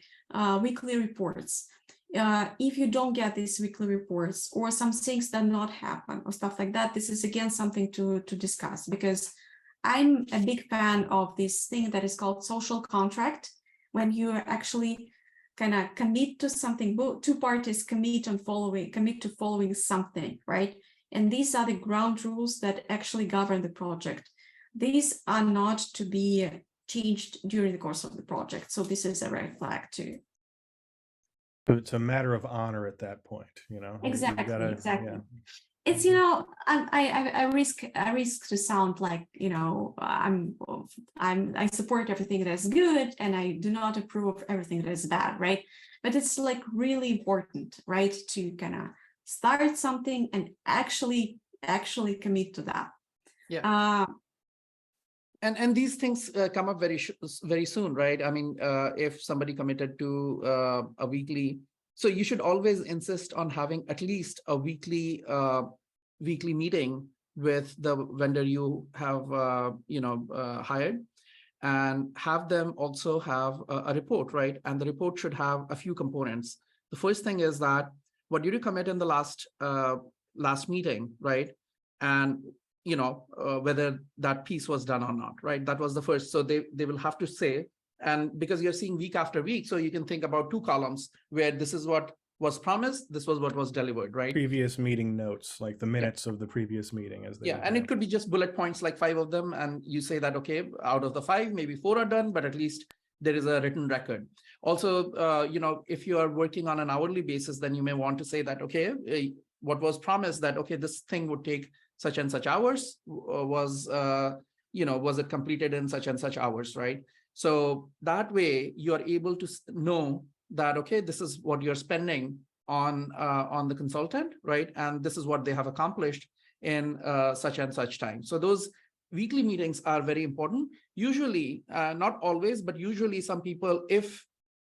weekly reports. If you don't get these weekly reports or some things that not happen or stuff like that, this is again something to discuss, because I'm a big fan of this thing that is called social contract, when you actually kind of commit to something, two parties commit to following something, right? And these are the ground rules that actually govern the project. These are not to be changed during the course of the project. So this is a red flag too. So it's a matter of honor at that point, Exactly. Yeah. It's, I risk to sound like, I support everything that's good and I do not approve of everything that is bad, right? But it's like really important, right, to kind of start something and actually commit to that. Yeah. And these things come up very soon, right? I mean, if somebody committed to a weekly, so you should always insist on having at least a weekly meeting with the vendor you have hired, and have them also have a report, right? And the report should have a few components. The first thing is that what did you commit in the last meeting, right? And whether that piece was done or not, right? That was the first. So they will have to say, and because you're seeing week after week, so you can think about 2 columns where this is what was promised, this was what was delivered, right? Previous meeting notes, like the minutes of the previous meeting, as they and it could be just bullet points, like 5 of them, and you say that, okay, out of the 5, maybe 4 are done, but at least there is a written record. Also, if you are working on an hourly basis, then you may want to say that, okay, what was promised that, okay, this thing would take such and such hours was it completed in such and such hours, right? So that way you are able to know that, okay, this is what you're spending on the consultant, right? And this is what they have accomplished in such and such time. So those weekly meetings are very important. Usually, not always, but usually some people, if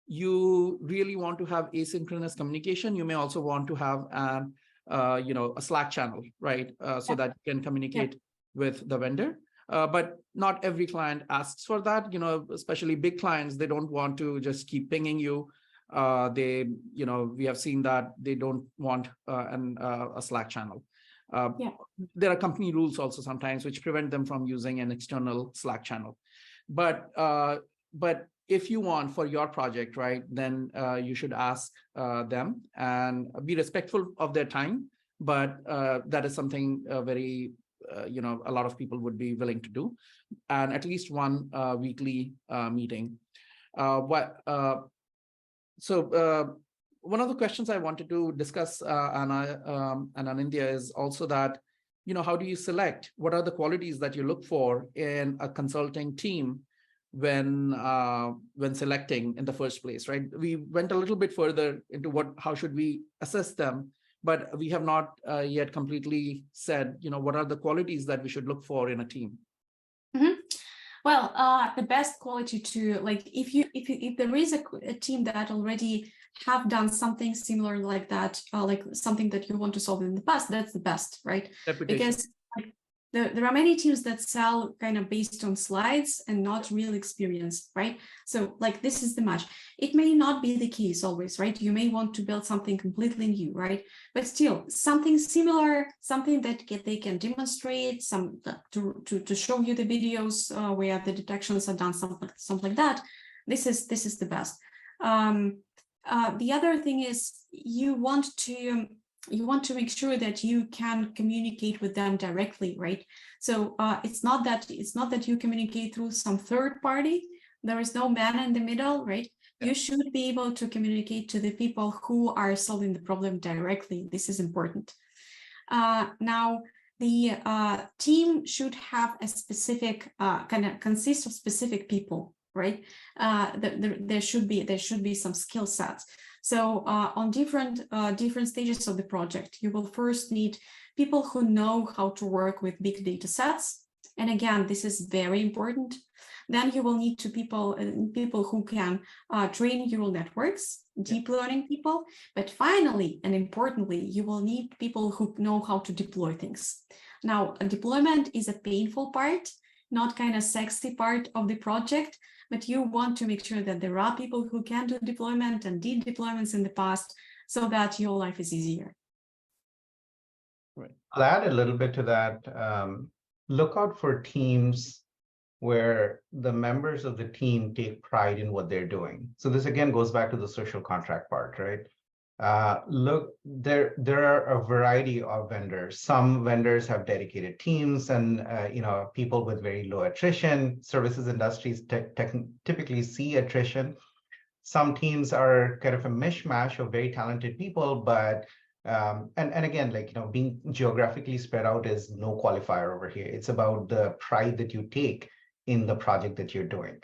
you really want to have asynchronous communication, you may also want to have a Slack channel, right? So that you can communicate with the vendor. But not every client asks for that, especially big clients, they don't want to just keep pinging you. We have seen that they don't want a Slack channel. There are company rules also sometimes which prevent them from using an external Slack channel. But if you want for your project, right, then you should ask them and be respectful of their time. But that is something very, a lot of people would be willing to do, and at least one weekly meeting. One of the questions I wanted to discuss, Anna and Anindya, is also that, how do you select? What are the qualities that you look for in a consulting team when selecting in the first place, right? We went a little bit further into how should we assess them, but we have not yet completely said, what are the qualities that we should look for in a team? Mm-hmm. Well, the best quality to, like, if there is a team that already have done something similar like that, like something that you want to solve in the past, that's the best, right? Reputation. Because like, there are many teams that sell kind of based on slides and not real experience, right? So like, this is the match. It may not be the case always, right? You may want to build something completely new, right? But still something similar, something that they can demonstrate, some to show you the videos where the detections are done, something like that. This is the best. The other thing is you want to make sure that you can communicate with them directly, right? So it's not that you communicate through some third party. There is no man in the middle, right? Yeah. You should be able to communicate to the people who are solving the problem directly. This is important. Now, the team should have a specific consist of specific people, right? There should be some skill sets. So on different stages of the project, you will first need people who know how to work with big data sets. And again, this is very important. Then you will need people who can train neural networks, deep learning people. But finally, and importantly, you will need people who know how to deploy things. Now, deployment is a painful part, not kind of sexy part of the project, but you want to make sure that there are people who can do deployment and did deployments in the past so that your life is easier. Right. I'll add a little bit to that. Look out for teams where the members of the team take pride in what they're doing. So this again goes back to the social contract part, right? Look, there are a variety of vendors. Some vendors have dedicated teams and people with very low attrition. Services industries typically see attrition. Some teams are kind of a mishmash of very talented people, but and again, being geographically spread out is no qualifier over here. It's about the pride that you take in the project that you're doing.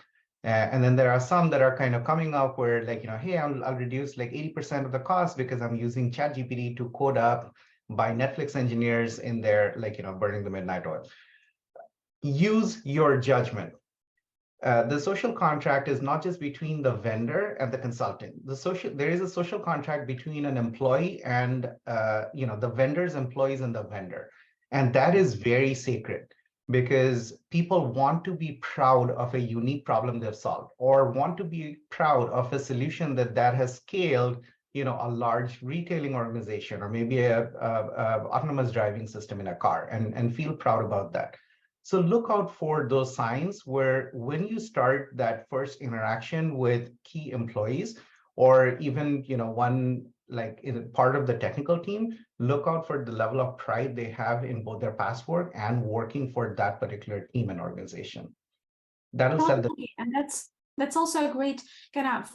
And then there are some that are kind of coming up where hey, I'll reduce 80% of the cost because I'm using ChatGPT to code up by Netflix engineers in there, burning the midnight oil. Use your judgment. The social contract is not just between the vendor and the consultant. There is a social contract between an employee and the vendor's employees and the vendor. And that is very sacred, because people want to be proud of a unique problem they've solved, or want to be proud of a solution that has scaled, a large retailing organization, or maybe a autonomous driving system in a car, and feel proud about that. So look out for those signs where when you start that first interaction with key employees, or even one in part of the technical team, look out for the level of pride they have in both their past work and working for that particular team and organization. That'll set the. And That's also a great kind of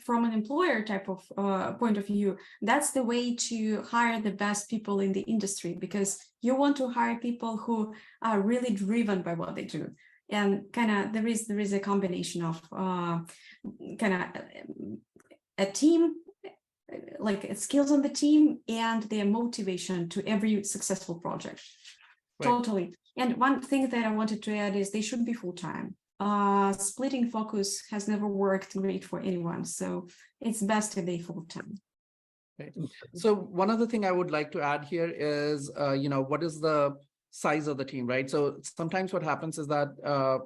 from an employer type of point of view. That's the way to hire the best people in the industry, because you want to hire people who are really driven by what they do. And kind of there is a combination of kind of a team, like skills on the team, and their motivation to every successful project. Right. Totally. And one thing that I wanted to add is they should be full-time. Splitting focus has never worked great for anyone, so it's best if they full-time. Right. So one other thing I would like to add here is, what is the size of the team, right? So sometimes what happens is that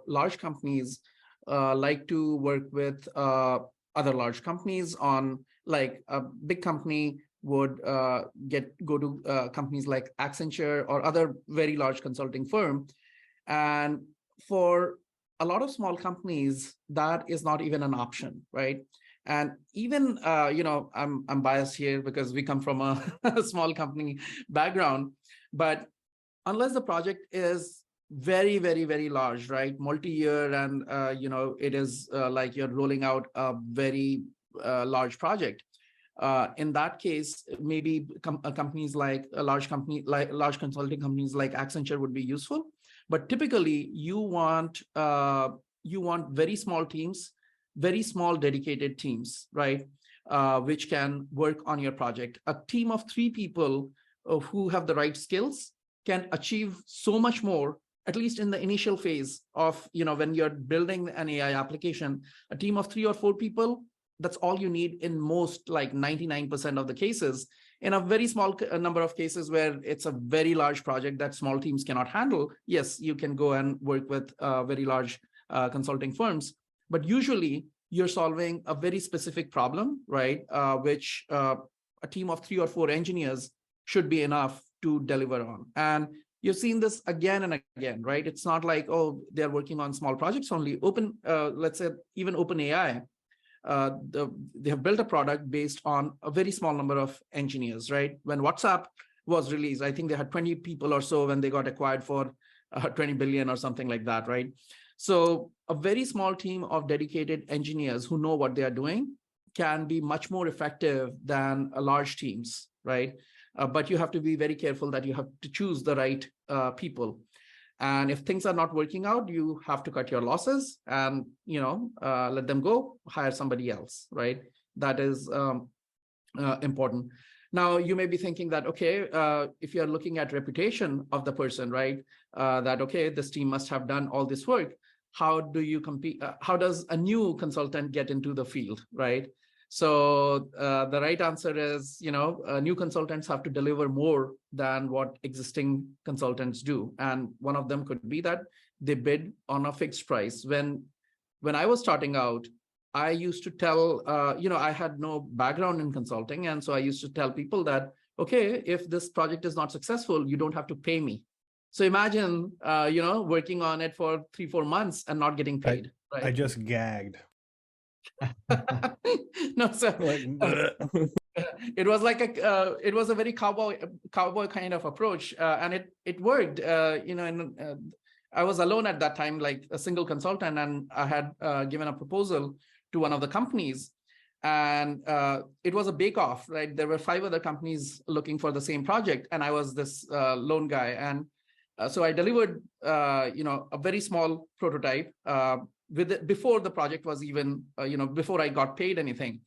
large companies like to work with other large companies on, like a big company would go to companies like Accenture or other very large consulting firm. And for a lot of small companies, that is not even an option, right? And even, I'm biased here because we come from a small company background, but unless the project is very, very, very large, right? Multi-year, and, it is like you're rolling out a very large project. In that case, maybe companies like large consulting companies like Accenture would be useful. But typically, you want very small teams, very small dedicated teams, right? Which can work on your project. A team of 3 people who have the right skills can achieve so much more, at least in the initial phase of, when you're building an AI application. A team of 3 or 4 people, that's all you need in most, like 99% of the cases. In a very small number of cases where it's a very large project that small teams cannot handle, yes, you can go and work with very large consulting firms. But usually you're solving a very specific problem, right? Which a team of 3 or 4 engineers should be enough to deliver on. And you've seen this again and again, right? It's not like, oh, they're working on small projects only. Let's say even OpenAI, they have built a product based on a very small number of engineers, right? When WhatsApp was released, I think they had 20 people or so when they got acquired for 20 billion or something like that, right? So a very small team of dedicated engineers who know what they are doing can be much more effective than large teams, right? But you have to be very careful that you have to choose the right people. And if things are not working out, you have to cut your losses and, let them go, hire somebody else, right? That is important. Now, you may be thinking that, okay, if you're looking at reputation of the person, right, that, okay, this team must have done all this work. How do you compete? How does a new consultant get into the field, right? So the right answer is, new consultants have to deliver more than what existing consultants do. And one of them could be that they bid on a fixed price. When I was starting out, I used to tell, I had no background in consulting. And so I used to tell people that, okay, if this project is not successful, you don't have to pay me. So imagine, working on it for 3-4 months and not getting paid. Right? I just gagged. No, sir. It was like it was a very cowboy kind of approach, and it worked. And I was alone at that time, like a single consultant, and I had given a proposal to one of the companies, and it was a bake-off, right? There were 5 other companies looking for the same project, and I was this lone guy, and so I delivered, a very small prototype. Before the project was even, before I got paid anything.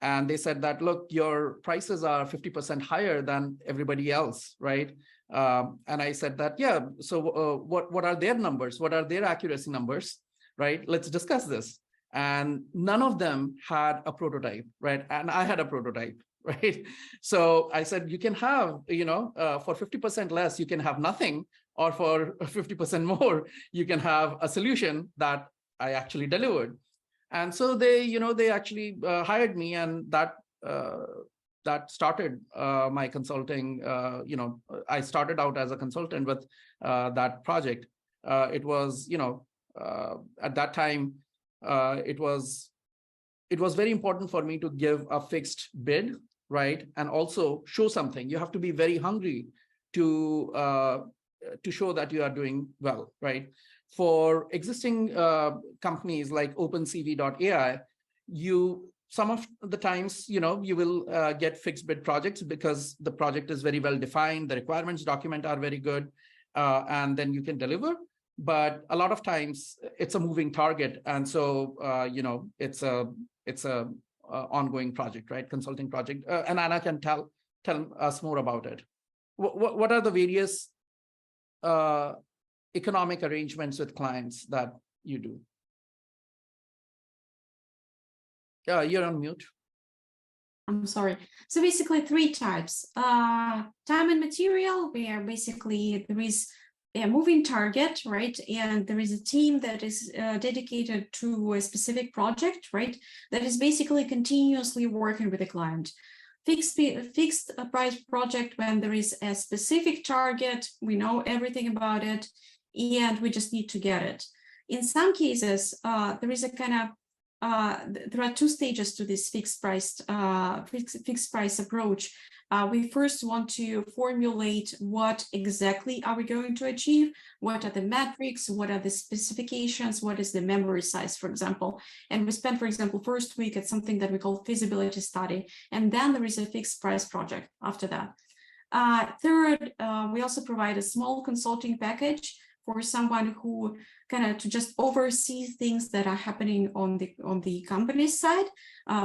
And they said that, look, your prices are 50% higher than everybody else, right? And I said that, yeah, so what are their numbers? What are their accuracy numbers, right? Let's discuss this. And none of them had a prototype, right? And I had a prototype, right? So I said, you can have, for 50% less, you can have nothing, or for 50% more, you can have a solution that I actually delivered. And so they actually hired me, and that started my consulting. I started out as a consultant with that project. It was, at that time, it was very important for me to give a fixed bid, right? And also show something. You have to be very hungry to show that you are doing well, right? For existing companies like OpenCV.ai, some of the times, you will get fixed bid projects because the project is very well defined, the requirements document are very good, and then you can deliver. But a lot of times it's a moving target, and so it's a ongoing project, right? Consulting project, and Anna can tell us more about it. What are the various economic arrangements with clients that you do? You're on mute. I'm sorry. So basically 3 types. Time and material, where basically there is a moving target, right? And there is a team that is dedicated to a specific project, right? That is basically continuously working with the client. Fixed price project, when there is a specific target, we know everything about it, and we just need to get it. In some cases, there is a kind of there are 2 stages to this fixed price approach. We first want to formulate what exactly are we going to achieve, what are the metrics, what are the specifications, what is the memory size, for example. And we spend, for example, first week at something that we call feasibility study, and then there is a fixed price project after that. Third, we also provide a small consulting package for someone who kind of to just oversee things that are happening on the company's side,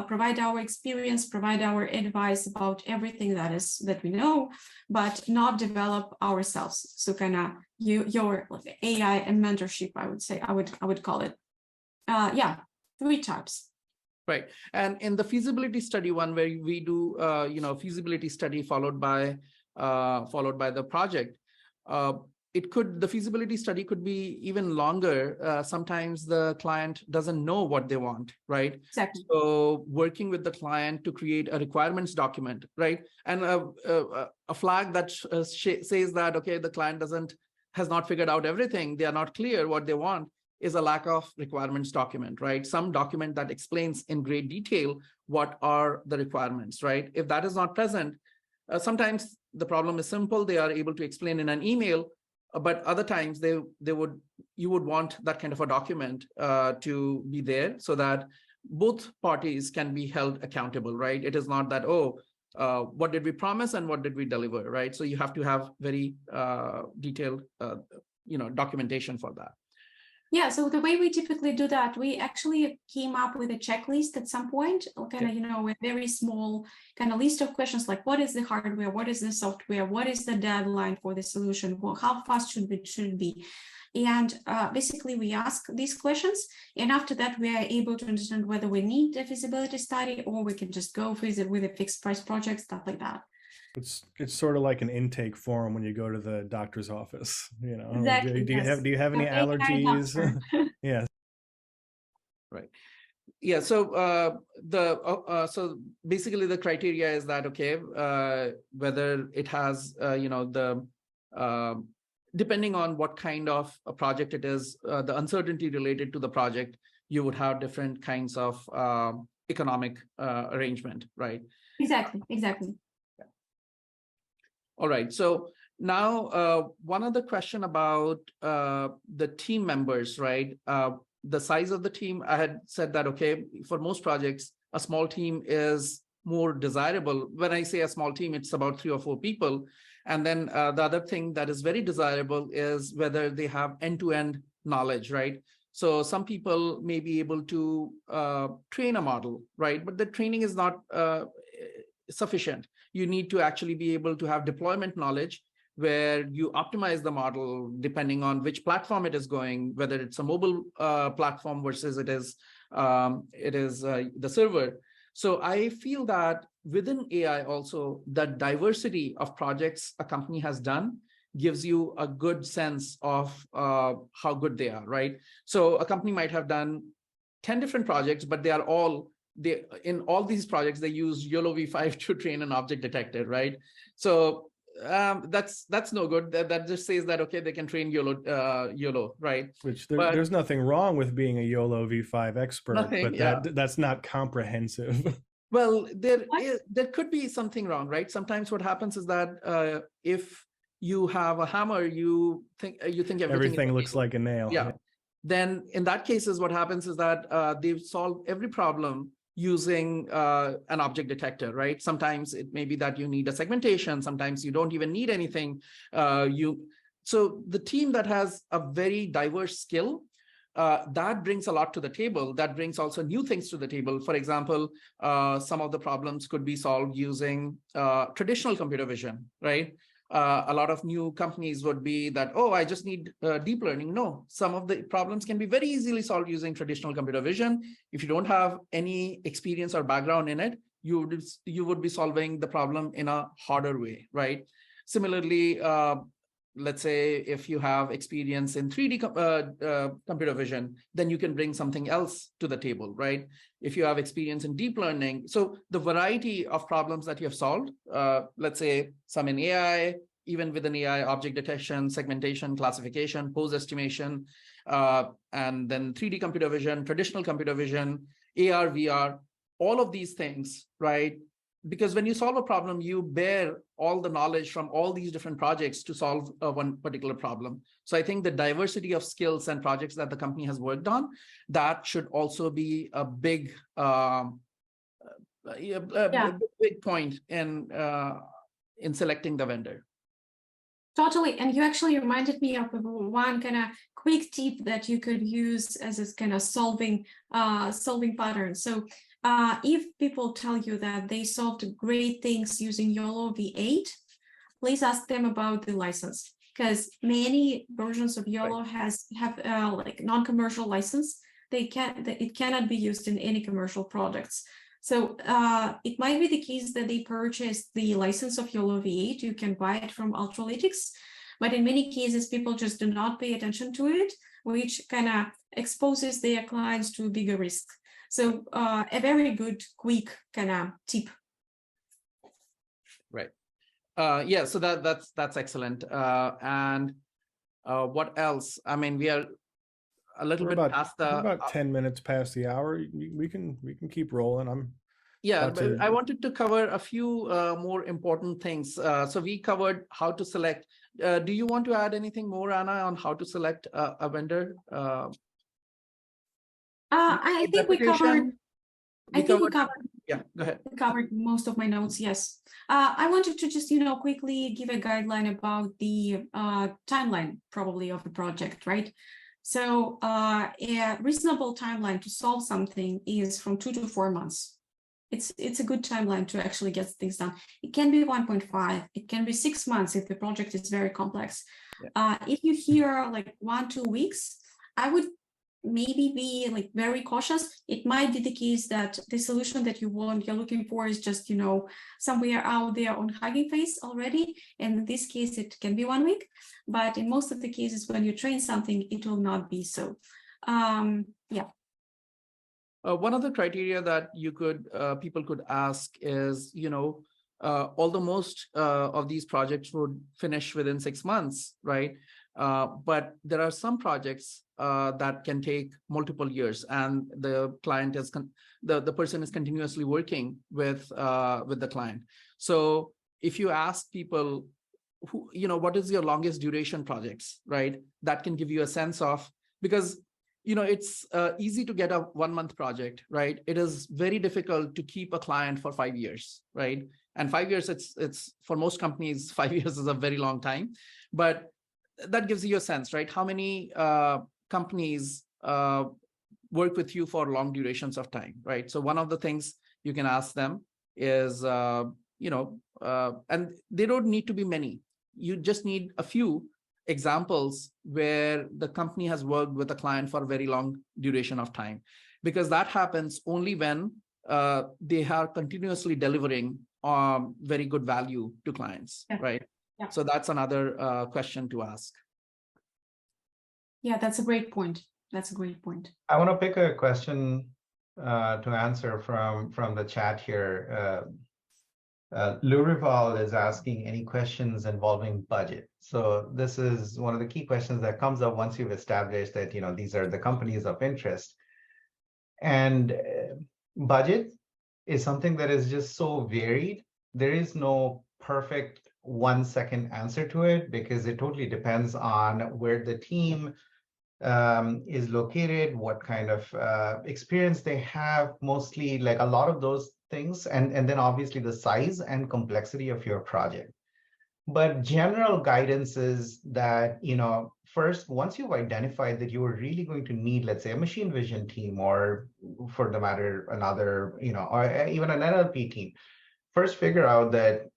provide our experience, provide our advice about everything that we know, but not develop ourselves. So kind of your like AI and mentorship, I would say, I would call it. 3 types. Right. And in the feasibility study one, where we do feasibility study followed by the project, the feasibility study could be even longer. Sometimes the client doesn't know what they want, right? Exactly. So working with the client to create a requirements document, right? And a flag that says that, okay, the client has not figured out everything, they are not clear what they want, is a lack of requirements document, right? Some document that explains in great detail what are the requirements, right? If that is not present, sometimes the problem is simple, they are able to explain in an email, but other times you would want that kind of a document to be there so that both parties can be held accountable, right? It is not that, what did we promise and what did we deliver, right? So you have to have very detailed documentation for that. Yeah, so the way we typically do that, we actually came up with a checklist at some point, kind of, a very small kind of list of questions like, what is the hardware, what is the software, what is the deadline for the solution, how fast should it be? And basically we ask these questions, and after that we are able to understand whether we need a feasibility study or we can just go with a fixed price project, stuff like that. It's sort of like an intake form when you go to the doctor's office, Exactly. Do you have any allergies? Yeah. Right. Yeah. So so basically the criteria is that, okay, whether it has depending on what kind of a project it is, the uncertainty related to the project, you would have different kinds of economic arrangement, right? Exactly. All right. So now one other question about the team members, right? The size of the team, I had said that, okay, for most projects, a small team is more desirable. When I say a small team, it's about 3 or 4 people. And then the other thing that is very desirable is whether they have end-to-end knowledge, right? So some people may be able to train a model, right? But the training is not sufficient. You need to actually be able to have deployment knowledge where you optimize the model depending on which platform it is going, whether it's a mobile platform versus it is the server. So I feel that within AI also, the diversity of projects a company has done gives you a good sense of how good they are, right? So a company might have done 10 different projects, but they are all in all these projects, they use YOLO v5 to train an object detector, right? So that's no good. That just says that, okay, they can train YOLO, right? Which there's nothing wrong with being a YOLO v5 expert, nothing, but that's not comprehensive. Well, there could be something wrong, right? Sometimes what happens is that if you have a hammer, you think Everything looks like a nail. Yeah. Then in that cases, what happens is that they solve every problem using an object detector, right? Sometimes it may be that you need a segmentation. Sometimes you don't even need anything. So the team that has a very diverse skill, that brings a lot to the table. That brings also new things to the table. For example, some of the problems could be solved using traditional computer vision, right? A lot of new companies would be that, oh, I just need deep learning. No, some of the problems can be very easily solved using traditional computer vision. If you don't have any experience or background in it, you would be solving the problem in a harder way, right? Similarly, let's say if you have experience in 3D computer vision, then you can bring something else to the table, right? If you have experience in deep learning, so the variety of problems that you have solved, let's say some in AI, even within AI, object detection, segmentation, classification, pose estimation, and then 3D computer vision, traditional computer vision, AR, VR, all of these things, right? Because when you solve a problem, you bear all the knowledge from all these different projects to solve one particular problem. So I think the diversity of skills and projects that the company has worked on, that should also be a big, big point in selecting the vendor. Totally. And you actually reminded me of one kind of quick tip that you could use as a kind of solving pattern. So if people tell you that they solved great things using YOLO V8, please ask them about the license, because many versions of YOLO have like non-commercial license. It cannot be used in any commercial products. So it might be the case that they purchased the license of YOLO V8. You can buy it from Ultralytics, but in many cases, people just do not pay attention to it, which kind of exposes their clients to a bigger risk. So a very good, quick kind of tip. Right. Yeah. So that's excellent. And what else? I mean, we are a little bit past the about 10 minutes past the hour. We can keep rolling. But I wanted to cover a few more important things. So we covered how to select. Do you want to add anything more, Anna, on how to select a vendor? I think we covered. Yeah, go ahead. We covered most of my notes. Yes, I wanted to just quickly give a guideline about the timeline, probably, of the project, right? So a reasonable timeline to solve something is from 2 to 4 months. It's a good timeline to actually get things done. It can be 1.5. It can be 6 months if the project is very complex. Yeah. If you hear like 1-2 weeks, I would maybe be like very cautious. It might be the case that the solution that you're looking for is just somewhere out there on Hugging Face already. And in this case, it can be 1 week. But in most of the cases, when you train something, it will not be so. Yeah. One of the criteria that people could ask is, although most of these projects would finish within 6 months, right? But there are some projects that can take multiple years, and the client is the person is continuously working with the client. So if you ask people, what is your longest duration projects, right? That can give you a sense of, because it's easy to get a 1-month project, right? It is very difficult to keep a client for 5 years, right? And 5 years, it's for most companies, 5 years is a very long time, but that gives you a sense, right? How many companies work with you for long durations of time, right? So one of the things you can ask them is, and they don't need to be many. You just need a few examples where the company has worked with a client for a very long duration of time, because that happens only when they are continuously delivering very good value to clients, right? Yeah. So that's another question to ask. Yeah, that's a great point. That's a great point. I want to pick a question to answer from the chat here. Lou Rival is asking any questions involving budget. So this is one of the key questions that comes up once you've established that these are the companies of interest. And budget is something that is just so varied. There is no perfect 1 second answer to it because it totally depends on where the team is located, what kind of experience they have, mostly like a lot of those things, and then obviously the size and complexity of your project. But general guidance is that, first, once you've identified that you are really going to need, let's say, a machine vision team, or for the matter, another, or even an NLP team, first figure out that,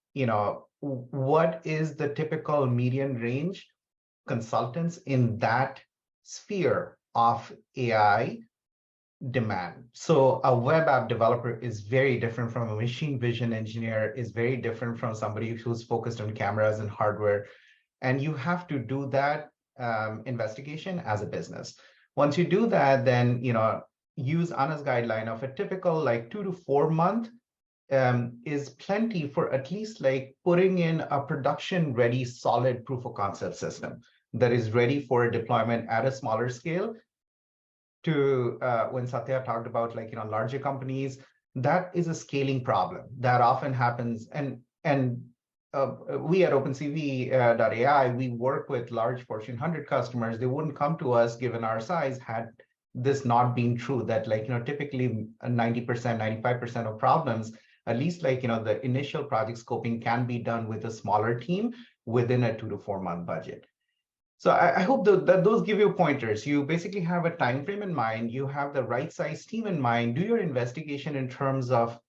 what is the typical median range consultants in that sphere of AI demand. So a web app developer is very different from a machine vision engineer, is very different from somebody who's focused on cameras and hardware. And you have to do that investigation as a business. Once you do that, then use Anna's guideline of a typical like 2 to 4 month is plenty for at least like putting in a production ready solid proof of concept system that is ready for deployment at a smaller scale. To when Satya talked about like larger companies, that is a scaling problem that often happens. And we at OpenCV.ai, we work with large Fortune 100 customers. They wouldn't come to us given our size had this not been true. That like typically 90%, 95% of problems, at least like the initial project scoping can be done with a smaller team within a 2 to 4 month budget. So I hope that those give you pointers. You basically have a time frame in mind. You have the right size team in mind. Do your investigation in terms of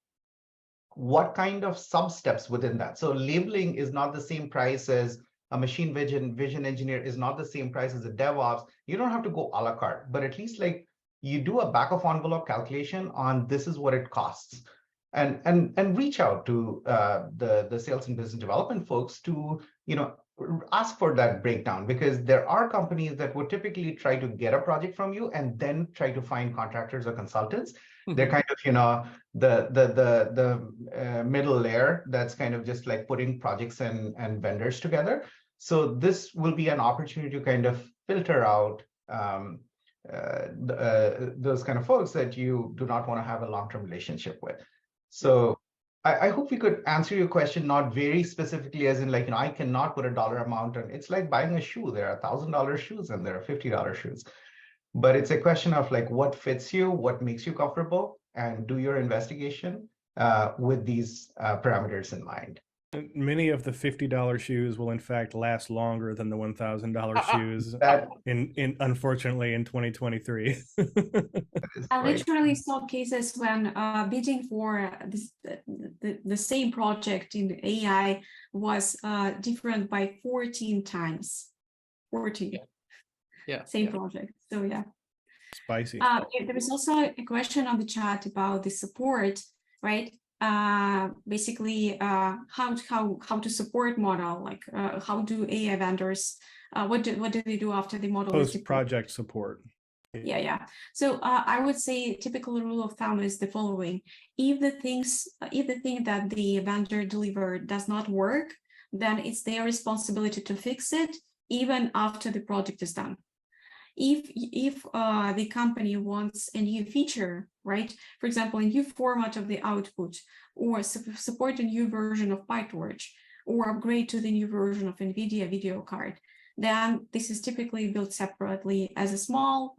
what kind of sub steps within that. So labeling is not the same price as a machine vision engineer, is not the same price as a DevOps. You don't have to go a la carte, but at least like you do a back of envelope calculation on this is what it costs, and reach out to the sales and business development folks to ask for that breakdown, because there are companies that would typically try to get a project from you and then try to find contractors or consultants. They're kind of the middle layer that's kind of just like putting projects and vendors together. So this will be an opportunity to kind of filter out those kind of folks that you do not want to have a long-term relationship with. So I hope we could answer your question, not very specifically as in like, I cannot put a dollar amount on. It's like buying a shoe. There are $1,000 shoes and there are $50 shoes. But it's a question of like what fits you, what makes you comfortable, and do your investigation with these parameters in mind. Many of the $50 shoes will in fact last longer than the $1,000 shoes. Unfortunately in 2023. I literally saw cases when bidding for the same project in AI was different by 14 times. 14. Yeah. Same project. So yeah. Spicy. There is also a question on the chat about the support, right? Basically how to support model, like how do AI vendors what do they do after the model is deployed? Post-project support. Yeah. So I would say typical rule of thumb is the following: if the thing that the vendor delivered does not work, then it's their responsibility to fix it even after the project is done. If the company wants a new feature, right? For example, a new format of the output, or support a new version of PyTorch, or upgrade to the new version of NVIDIA video card, then this is typically built separately as a small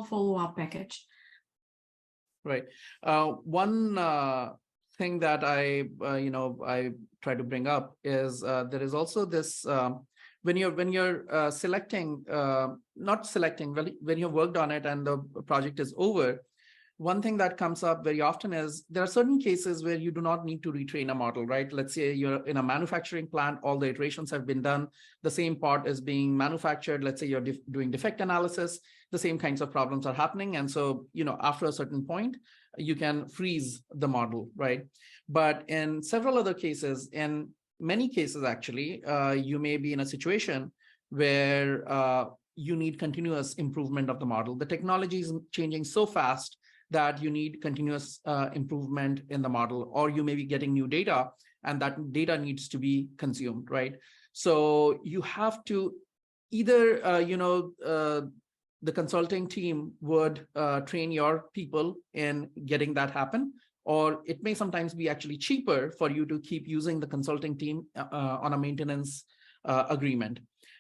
follow-up package. Right. One thing that I try to bring up is there is also this when you're selecting, not selecting, when you've worked on it and the project is over, one thing that comes up very often is there are certain cases where you do not need to retrain a model, right? Let's say you're in a manufacturing plant, all the iterations have been done, the same part is being manufactured. Let's say you're doing defect analysis, the same kinds of problems are happening. And so, after a certain point, you can freeze the model, right? But in several other cases, in many cases, actually, you may be in a situation where you need continuous improvement of the model. The technology is changing so fast that you need continuous improvement in the model, or you may be getting new data and that data needs to be consumed, right? So you have to either, the consulting team would train your people in getting that happen, or it may sometimes be actually cheaper for you to keep using the consulting team on a maintenance agreement.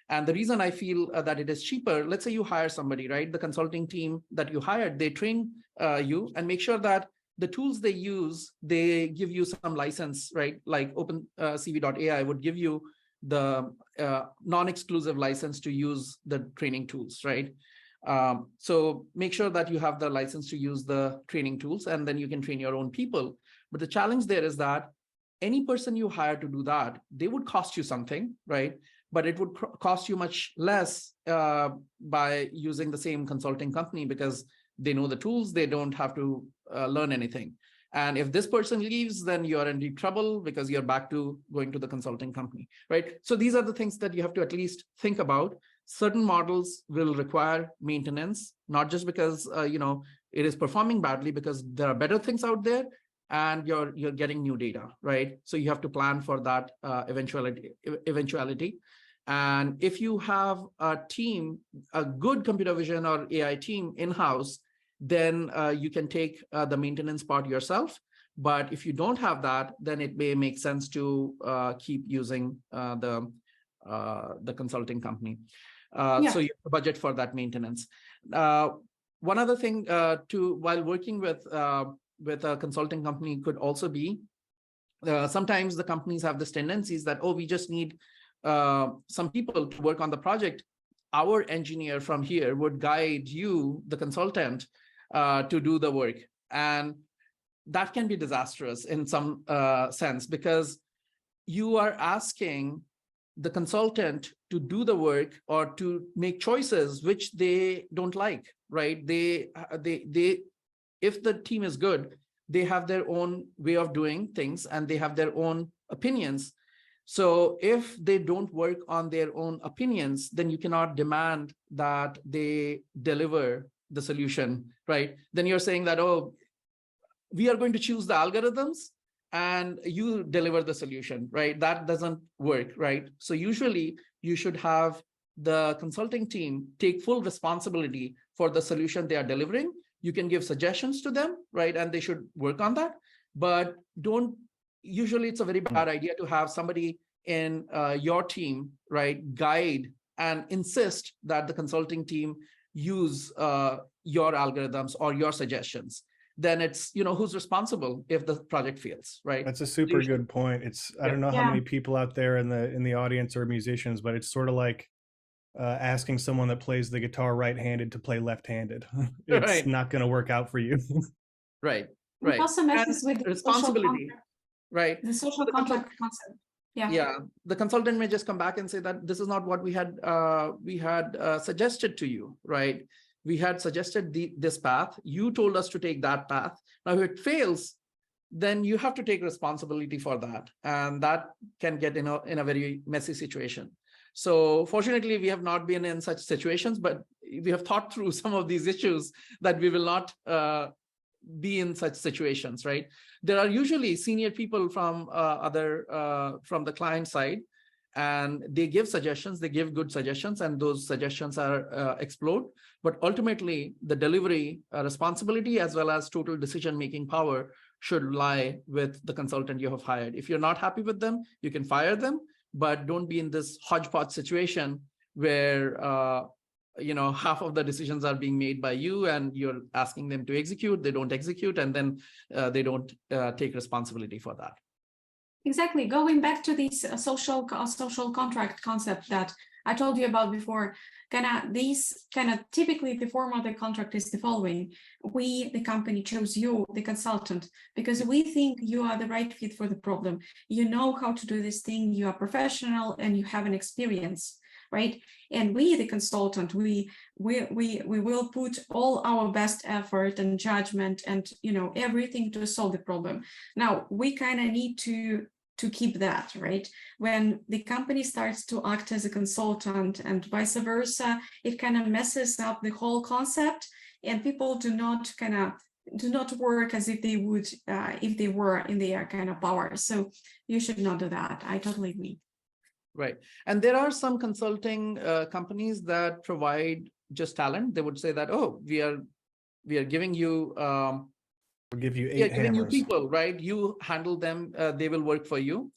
And the reason I feel that it is cheaper, let's say you hire somebody, right? The consulting team that you hired, they train you and make sure that the tools they use, they give you some license, right? Like OpenCV.ai would give you the non-exclusive license to use the training tools, right? So make sure that you have the license to use the training tools, and then you can train your own people. But the challenge there is that any person you hire to do that, they would cost you something, right? But it would cost you much less by using the same consulting company, because they know the tools, they don't have to learn anything. And if this person leaves, then you're in deep trouble because you're back to going to the consulting company, right? So these are the things that you have to at least think about. Certain models will require maintenance, not just because it is performing badly, because there are better things out there and you're getting new data, right? So you have to plan for that eventuality. And if you have a team, a good computer vision or AI team in-house, then you can take the maintenance part yourself. But if you don't have that, then it may make sense to keep using the consulting company. So you have to budget for that maintenance. One other thing while working with a consulting company could also be, sometimes the companies have this tendencies that, oh, we just need some people to work on the project. Our engineer from here would guide you, the consultant, to do the work. And that can be disastrous in some sense, because you are asking the consultant to do the work or to make choices which they don't like, right? If the team is good, they have their own way of doing things and they have their own opinions. So if they don't work on their own opinions, then you cannot demand that they deliver the solution, right? Then you're saying that, oh, we are going to choose the algorithms and you deliver the solution, right? That doesn't work, right? So usually you should have the consulting team take full responsibility for the solution they are delivering. You can give suggestions to them, right? And they should work on that, but usually it's a very bad idea to have somebody in your team, right, guide and insist that the consulting team use your algorithms or your suggestions. Then it's, who's responsible if the project fails, right? That's a super good point. I don't know how many people out there in the audience are musicians, but it's sort of like asking someone that plays the guitar right-handed to play left-handed. It's not going to work out for you. Right. It also messes with the responsibility, right? The social contract concept. Yeah. The consultant may just come back and say that this is not what we had suggested to you, right? We had suggested this path. You told us to take that path. Now, if it fails, then you have to take responsibility for that, and that can get in a very messy situation. So fortunately, we have not been in such situations, but we have thought through some of these issues that we will not be in such situations, right? There are usually senior people from from the client side, and they give suggestions, they give good suggestions, and those suggestions are explored. But ultimately, the delivery responsibility as well as total decision-making power should lie with the consultant you have hired. If you're not happy with them, you can fire them, but don't be in this hodgepodge situation where half of the decisions are being made by you and you're asking them to execute, they don't execute, and then they don't take responsibility for that. Exactly. Going back to this social contract concept that I told you about before, typically the form of the contract is the following. We, the company, chose you, the consultant, because we think you are the right fit for the problem. You know how to do this thing, you are professional, and you have an experience, right? And we, the consultant, we will put all our best effort and judgment and everything to solve the problem. Now we kind of need to keep that, right? When the company starts to act as a consultant and vice versa, it kind of messes up the whole concept, and people do not work as if they would if they were in their kind of power. So you should not do that. I totally agree. Right. And there are some consulting companies that provide just talent. They would say that, oh, we are giving you We'll give you Yeah, 8 giving you hammers. people, right? You handle them, they will work for you.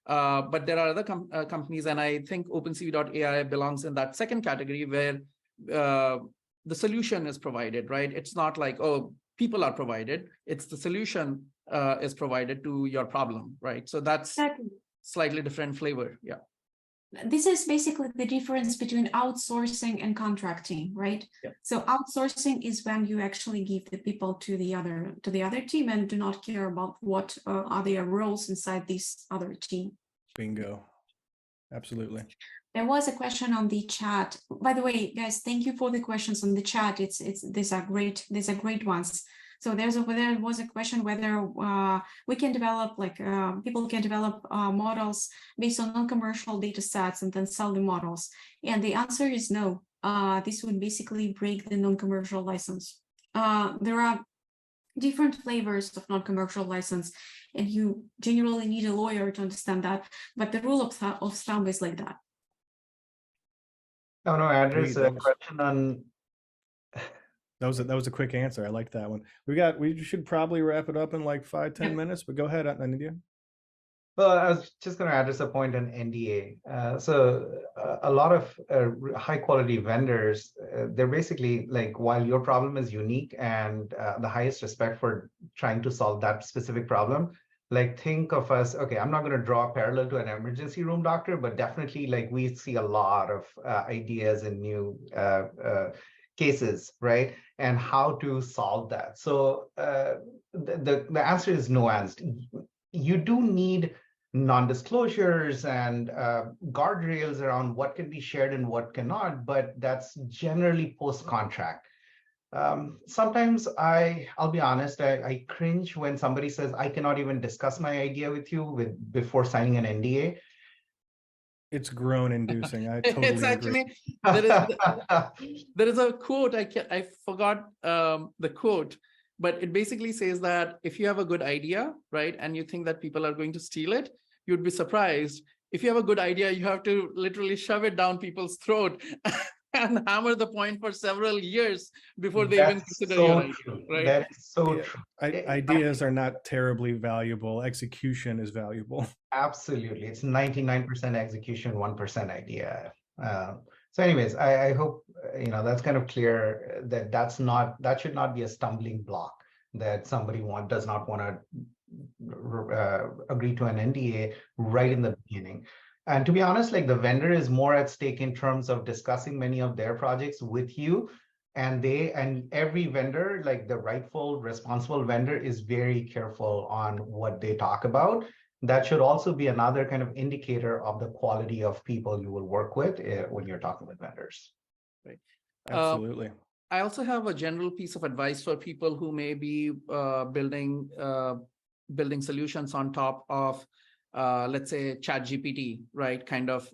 But there are other companies, and I think OpenCV.ai belongs in that second category where the solution is provided, right? It's not like, oh, people are provided. It's the solution is provided to your problem, right? So that's Exactly. slightly different flavor. Yeah. This is basically the difference between outsourcing and contracting, right? Yeah. So outsourcing is when you actually give the people to the other team and do not care about what are their roles inside this other team. Bingo. Absolutely. There was a question on the chat. By the way, guys, thank you for the questions on the chat. These are great ones. So there was a question whether we can develop, like people can develop models based on non-commercial data sets and then sell the models. And the answer is no. This would basically break the non-commercial license. There are different flavors of non-commercial license, and you generally need a lawyer to understand that. But the rule of thumb is like that. No, address a question on. That was a quick answer. I like that one. We should probably wrap it up in like 5-10 minutes, but go ahead, Anindya. Well, I was just going to address a point on NDA. A lot of high quality vendors, they're basically like, while your problem is unique and the highest respect for trying to solve that specific problem, like think of us, okay, I'm not going to draw a parallel to an emergency room doctor, but definitely like we see a lot of ideas and new cases, right? And how to solve that. So the answer is no answer. You do need non-disclosures and guardrails around what can be shared and what cannot, but that's generally post-contract. Sometimes I'll be honest, I cringe when somebody says, I cannot even discuss my idea with you before signing an NDA. It's groan-inducing. I totally it's actually there is a quote. I forgot the quote, but it basically says that if you have a good idea, right, and you think that people are going to steal it, you'd be surprised. If you have a good idea, you have to literally shove it down people's throat and hammer the point for several years before they even consider your idea. Right? That is so true. Ideas are not terribly valuable. Execution is valuable. Absolutely. It's 99% execution, 1% idea. So anyways, I hope that's kind of clear that that should not be a stumbling block, that somebody does not want to agree to an NDA right in the beginning. And to be honest, like the vendor is more at stake in terms of discussing many of their projects with you. And every vendor, like the rightful, responsible vendor, is very careful on what they talk about. That should also be another kind of indicator of the quality of people you will work with when you're talking with vendors. Right. Absolutely. I also have a general piece of advice for people who may be building solutions on top of, let's say, ChatGPT, right? Kind of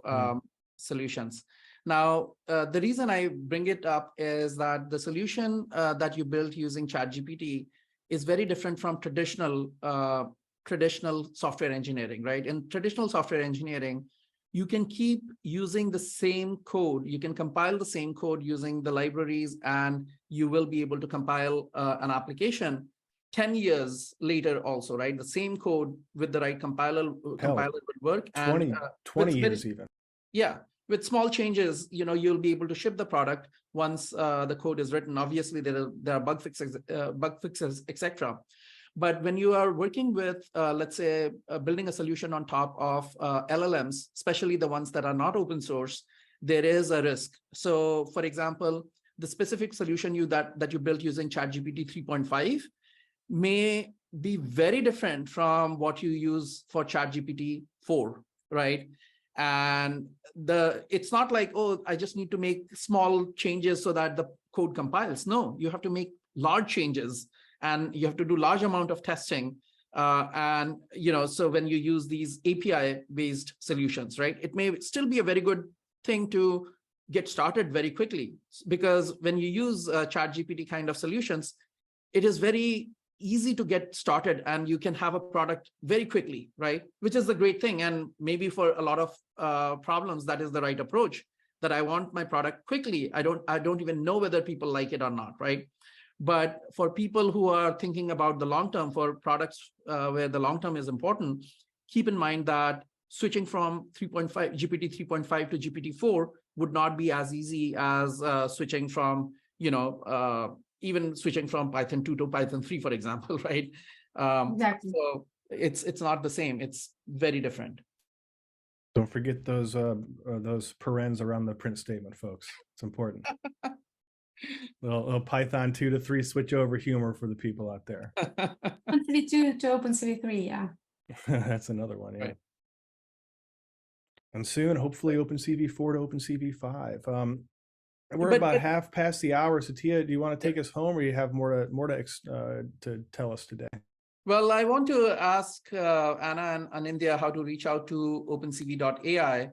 solutions. Now, the reason I bring it up is that the solution that you built using ChatGPT is very different from traditional software engineering, right? In traditional software engineering, you can keep using the same code. You can compile the same code using the libraries, and you will be able to compile an application 10 years later also, right? The same code with the right compiler would work. 20 years even. Yeah. With small changes, you'll be able to ship the product once the code is written. Obviously, there are bug fixes, etc. But when you are working with, let's say, building a solution on top of LLMs, especially the ones that are not open source, there is a risk. So, for example, the specific solution that you built using ChatGPT 3.5 may be very different from what you use for ChatGPT 4, right? And it's not like, oh, I just need to make small changes so that the code compiles. No, you have to make large changes, and you have to do large amount of testing. So when you use these API-based solutions, right, it may still be a very good thing to get started very quickly, because when you use ChatGPT kind of solutions, it is very easy to get started and you can have a product very quickly, right? Which is the great thing. And maybe for a lot of problems, that is the right approach, that I want my product quickly. I don't even know whether people like it or not, right? But for people who are thinking about the long term, for products where the long term is important, keep in mind that switching from 3.5 GPT 3.5 to GPT-4 would not be as easy as switching from, even switching from Python 2 to Python 3, for example, right? Exactly. So it's not the same. It's very different. Don't forget those parens around the print statement, folks. It's important. little Python 2 to 3 switch over humor for the people out there. OpenCV 2 to OpenCV 3, yeah. That's another one, yeah. Right. And soon, hopefully, OpenCV 4 to OpenCV 5. We're about half past the hour. Satya, do you want to take us home, or you have more to tell us today? Well, I want to ask Anna and India how to reach out to OpenCV.ai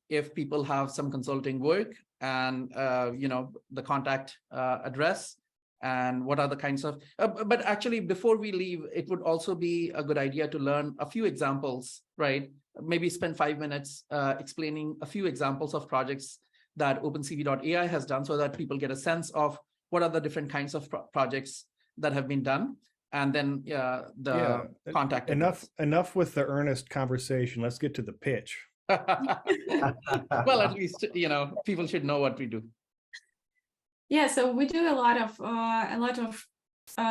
if people have some consulting work, and the contact address, and what are the kinds of. But actually, before we leave, it would also be a good idea to learn a few examples, right? Maybe spend 5 minutes explaining a few examples of projects that OpenCV.ai has done, so that people get a sense of what are the different kinds of projects that have been done. And then the contact. Enough with the earnest conversation. Let's get to the pitch. Well, at least people should know what we do. Yeah, so we do a lot of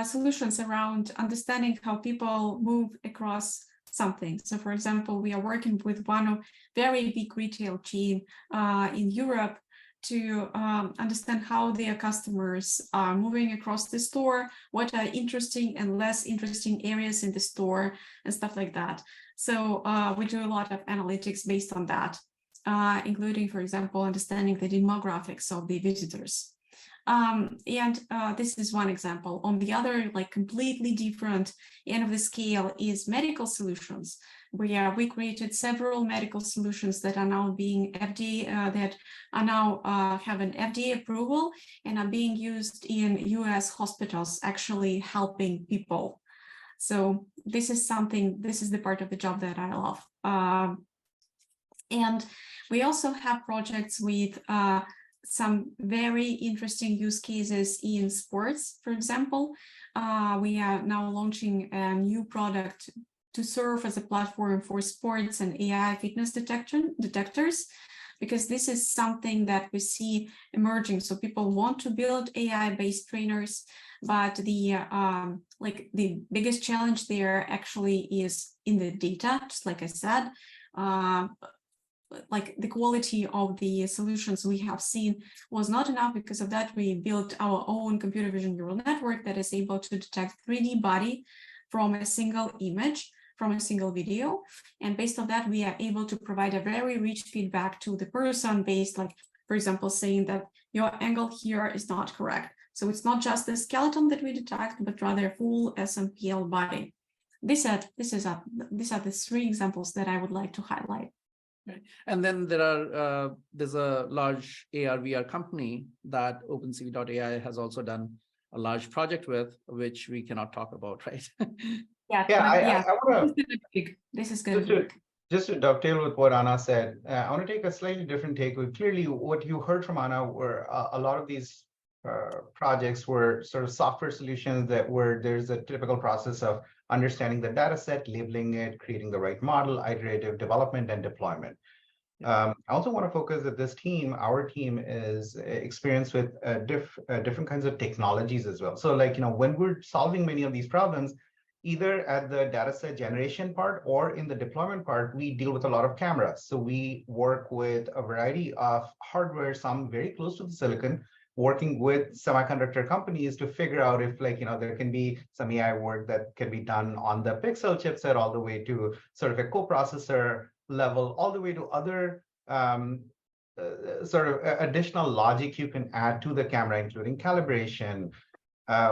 solutions around understanding how people move across something. So, for example, we are working with one very big retail chain in Europe to understand how their customers are moving across the store, what are interesting and less interesting areas in the store, and stuff like that. So we do a lot of analytics based on that, including, for example, understanding the demographics of the visitors. This is one example. On the other, like completely different end of the scale, is medical solutions. We created several medical solutions that are now being FDA have an FDA approval and are being used in US hospitals, actually helping people. So this is the part of the job that I love. And we also have projects with some very interesting use cases in sports. For example, we are now launching a new product to serve as a platform for sports and AI fitness detectors, because this is something that we see emerging. So people want to build AI-based trainers, but the biggest challenge there actually is in the data, just like I said. Like the quality of the solutions we have seen was not enough. Because of that, we built our own computer vision neural network that is able to detect 3D body from a single image, from a single video. And based on that, we are able to provide a very rich feedback to the person based, like, for example, saying that your angle here is not correct. So it's not just the skeleton that we detect, but rather full SMPL body. These are the 3 examples that I would like to highlight. Right. And then there's a large AR/VR company that OpenCV.ai has also done a large project with, which we cannot talk about, right? I want to. This is good. Just to dovetail with what Anna said, I want to take a slightly different take. Clearly, what you heard from Anna were a lot of these projects were sort of software solutions where there's a typical process of understanding the data set, labeling it, creating the right model, iterative development, and deployment. I also want to focus that our team is experienced with different kinds of technologies as well. So when we're solving many of these problems, either at the data set generation part or in the deployment part, we deal with a lot of cameras. So we work with a variety of hardware, some very close to the silicon, working with semiconductor companies to figure out if there can be some AI work that can be done on the pixel chipset, all the way to sort of a coprocessor level, all the way to other sort of additional logic you can add to the camera, including calibration.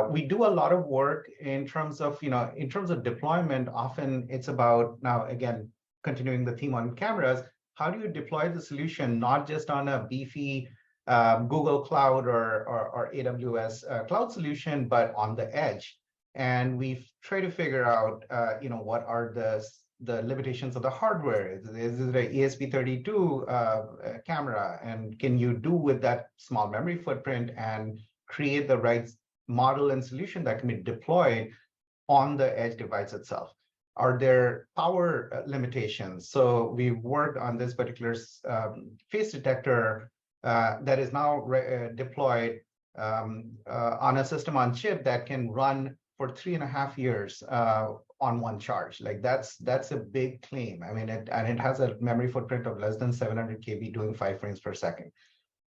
We do a lot of work in terms of deployment. Often it's about, now again, continuing the theme on cameras, how do you deploy the solution not just on a beefy Google Cloud or AWS cloud solution, but on the edge? And we've tried to figure out, what are the limitations of the hardware. Is it an ESP32 camera, and can you do with that small memory footprint and create the right model and solution that can be deployed on the edge device itself? Are there power limitations? So we've worked on this particular face detector that is now deployed on a system on chip that can run for 3.5 years on one charge. Like that's a big claim. I mean, it has a memory footprint of less than 700 KB doing 5 frames per second.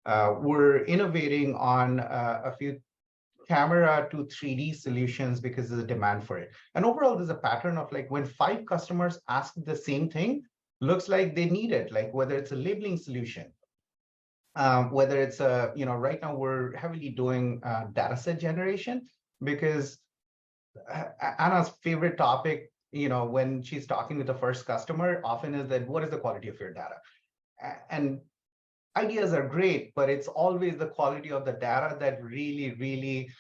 We're innovating on a few camera to 3D solutions because there's a demand for it. And overall, there's a pattern of like when 5 customers ask the same thing, looks like they need it, like whether it's a labeling solution, whether it's a, right now we're heavily doing data set generation, because Anna's favorite topic, when she's talking with the first customer, often is that, what is the quality of your data? And ideas are great, but it's always the quality of the data that really, really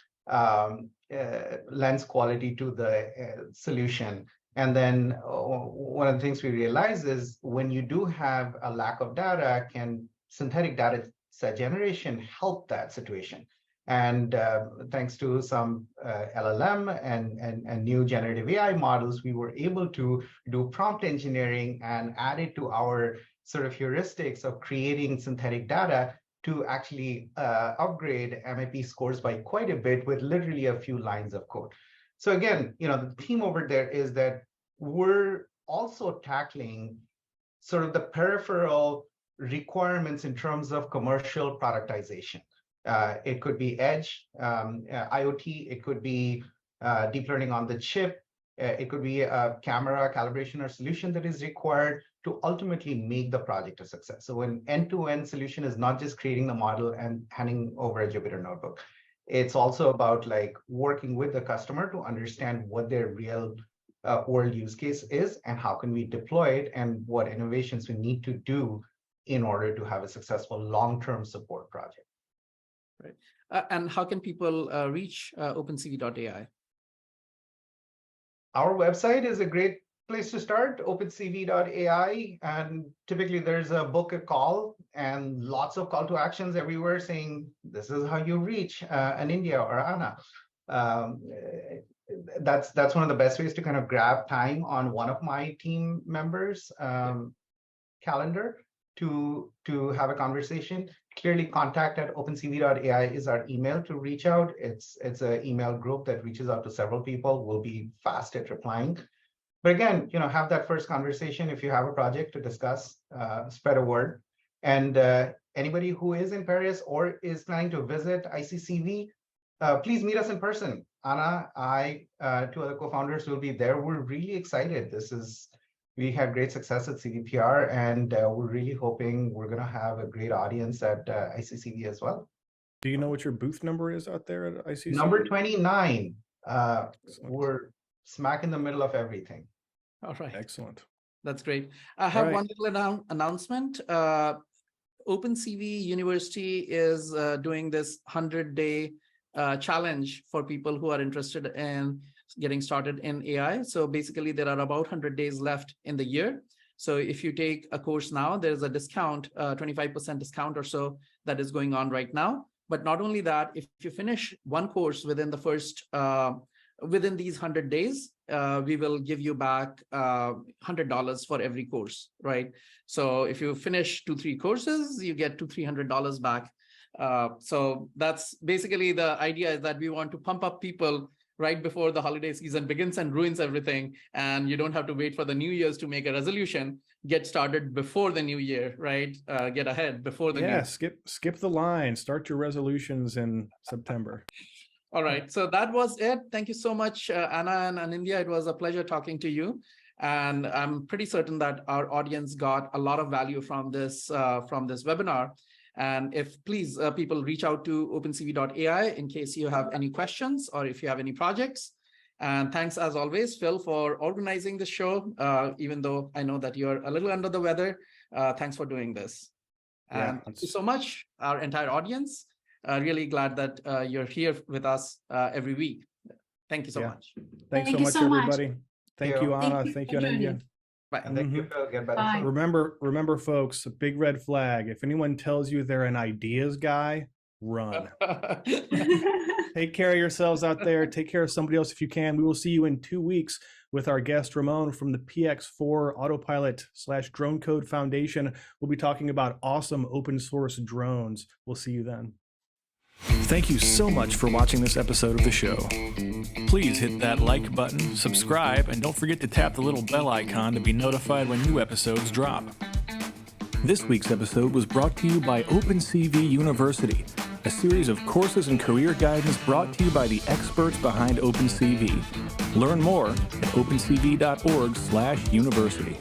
lends quality to the solution. And then one of the things we realize is when you do have a lack of data, can synthetic data set generation help that situation? And thanks to some LLM and new generative AI models, we were able to do prompt engineering and add it to our sort of heuristics of creating synthetic data to actually upgrade MIP scores by quite a bit with literally a few lines of code. So again, the theme over there is that we're also tackling sort of the peripheral requirements in terms of commercial productization. It could be edge, IoT, it could be deep learning on the chip, it could be a camera calibration or solution that is required to ultimately make the project a success. So an end-to-end solution is not just creating the model and handing over a Jupyter notebook. It's also about like working with the customer to understand what their real world use case is and how can we deploy it and what innovations we need to do in order to have a successful long-term support project. Right. And how can people reach OpenCV.ai? Our website is a great place to start, OpenCV.ai, and typically there's a book a call and lots of call to actions everywhere saying this is how you reach an India or Anna. That's one of the best ways to kind of grab time on one of my team members' calendar to have a conversation. Clearly, contact@opencv.ai is our email to reach out. It's an email group that reaches out to several people. We'll be fast at replying. But again, have that first conversation. If you have a project to discuss, spread a word. And anybody who is in Paris or is planning to visit ICCV, please meet us in person. Anna, I, 2 other co-founders will be there. We're really excited. We had great success at CVPR, and we're really hoping we're going to have a great audience at ICCV as well. Do you know what your booth number is out there at ICCV? Number 29. We're smack in the middle of everything. All right. Excellent. That's great. I have one little announcement. OpenCV University is doing this 100-day challenge for people who are interested in getting started in AI. So basically, there are about 100 days left in the year. So if you take a course now, there's a discount, 25% discount or so that is going on right now. But not only that, if you finish one course within the first, within these 100 days, we will give you back $100 for every course, right? So if you finish 2-3 courses, you get $200-300 back. So that's basically the idea, is that we want to pump up people right before the holiday season begins and ruins everything. And you don't have to wait for the New Year's to make a resolution. Get started before the new year, right? Get ahead before the new year. Skip the line. Start your resolutions in September. All right. So that was it. Thank you so much, Anna and Anindya. It was a pleasure talking to you. And I'm pretty certain that our audience got a lot of value from this webinar. And if please, people reach out to OpenCV.ai in case you have any questions or if you have any projects. And thanks as always, Phil, for organizing the show, even though I know that you're a little under the weather. Thanks for doing this. And thank you so much, our entire audience. Really glad that you're here with us every week. Thank you so much. Thanks so much, everybody. Thank you, Anna. Thank you, Anindya. Bye. And thank you, Phil. Get better. Bye. Remember, folks, a big red flag. If anyone tells you they're an ideas guy, run. Take care of yourselves out there. Take care of somebody else if you can. We will see you in 2 weeks with our guest Ramon from the PX4 Autopilot/Drone Code Foundation. We'll be talking about awesome open source drones. We'll see you then. Thank you so much for watching this episode of the show. Please hit that like button, subscribe, and don't forget to tap the little bell icon to be notified when new episodes drop. This week's episode was brought to you by OpenCV University, a series of courses and career guidance brought to you by the experts behind OpenCV. Learn more at opencv.org/university.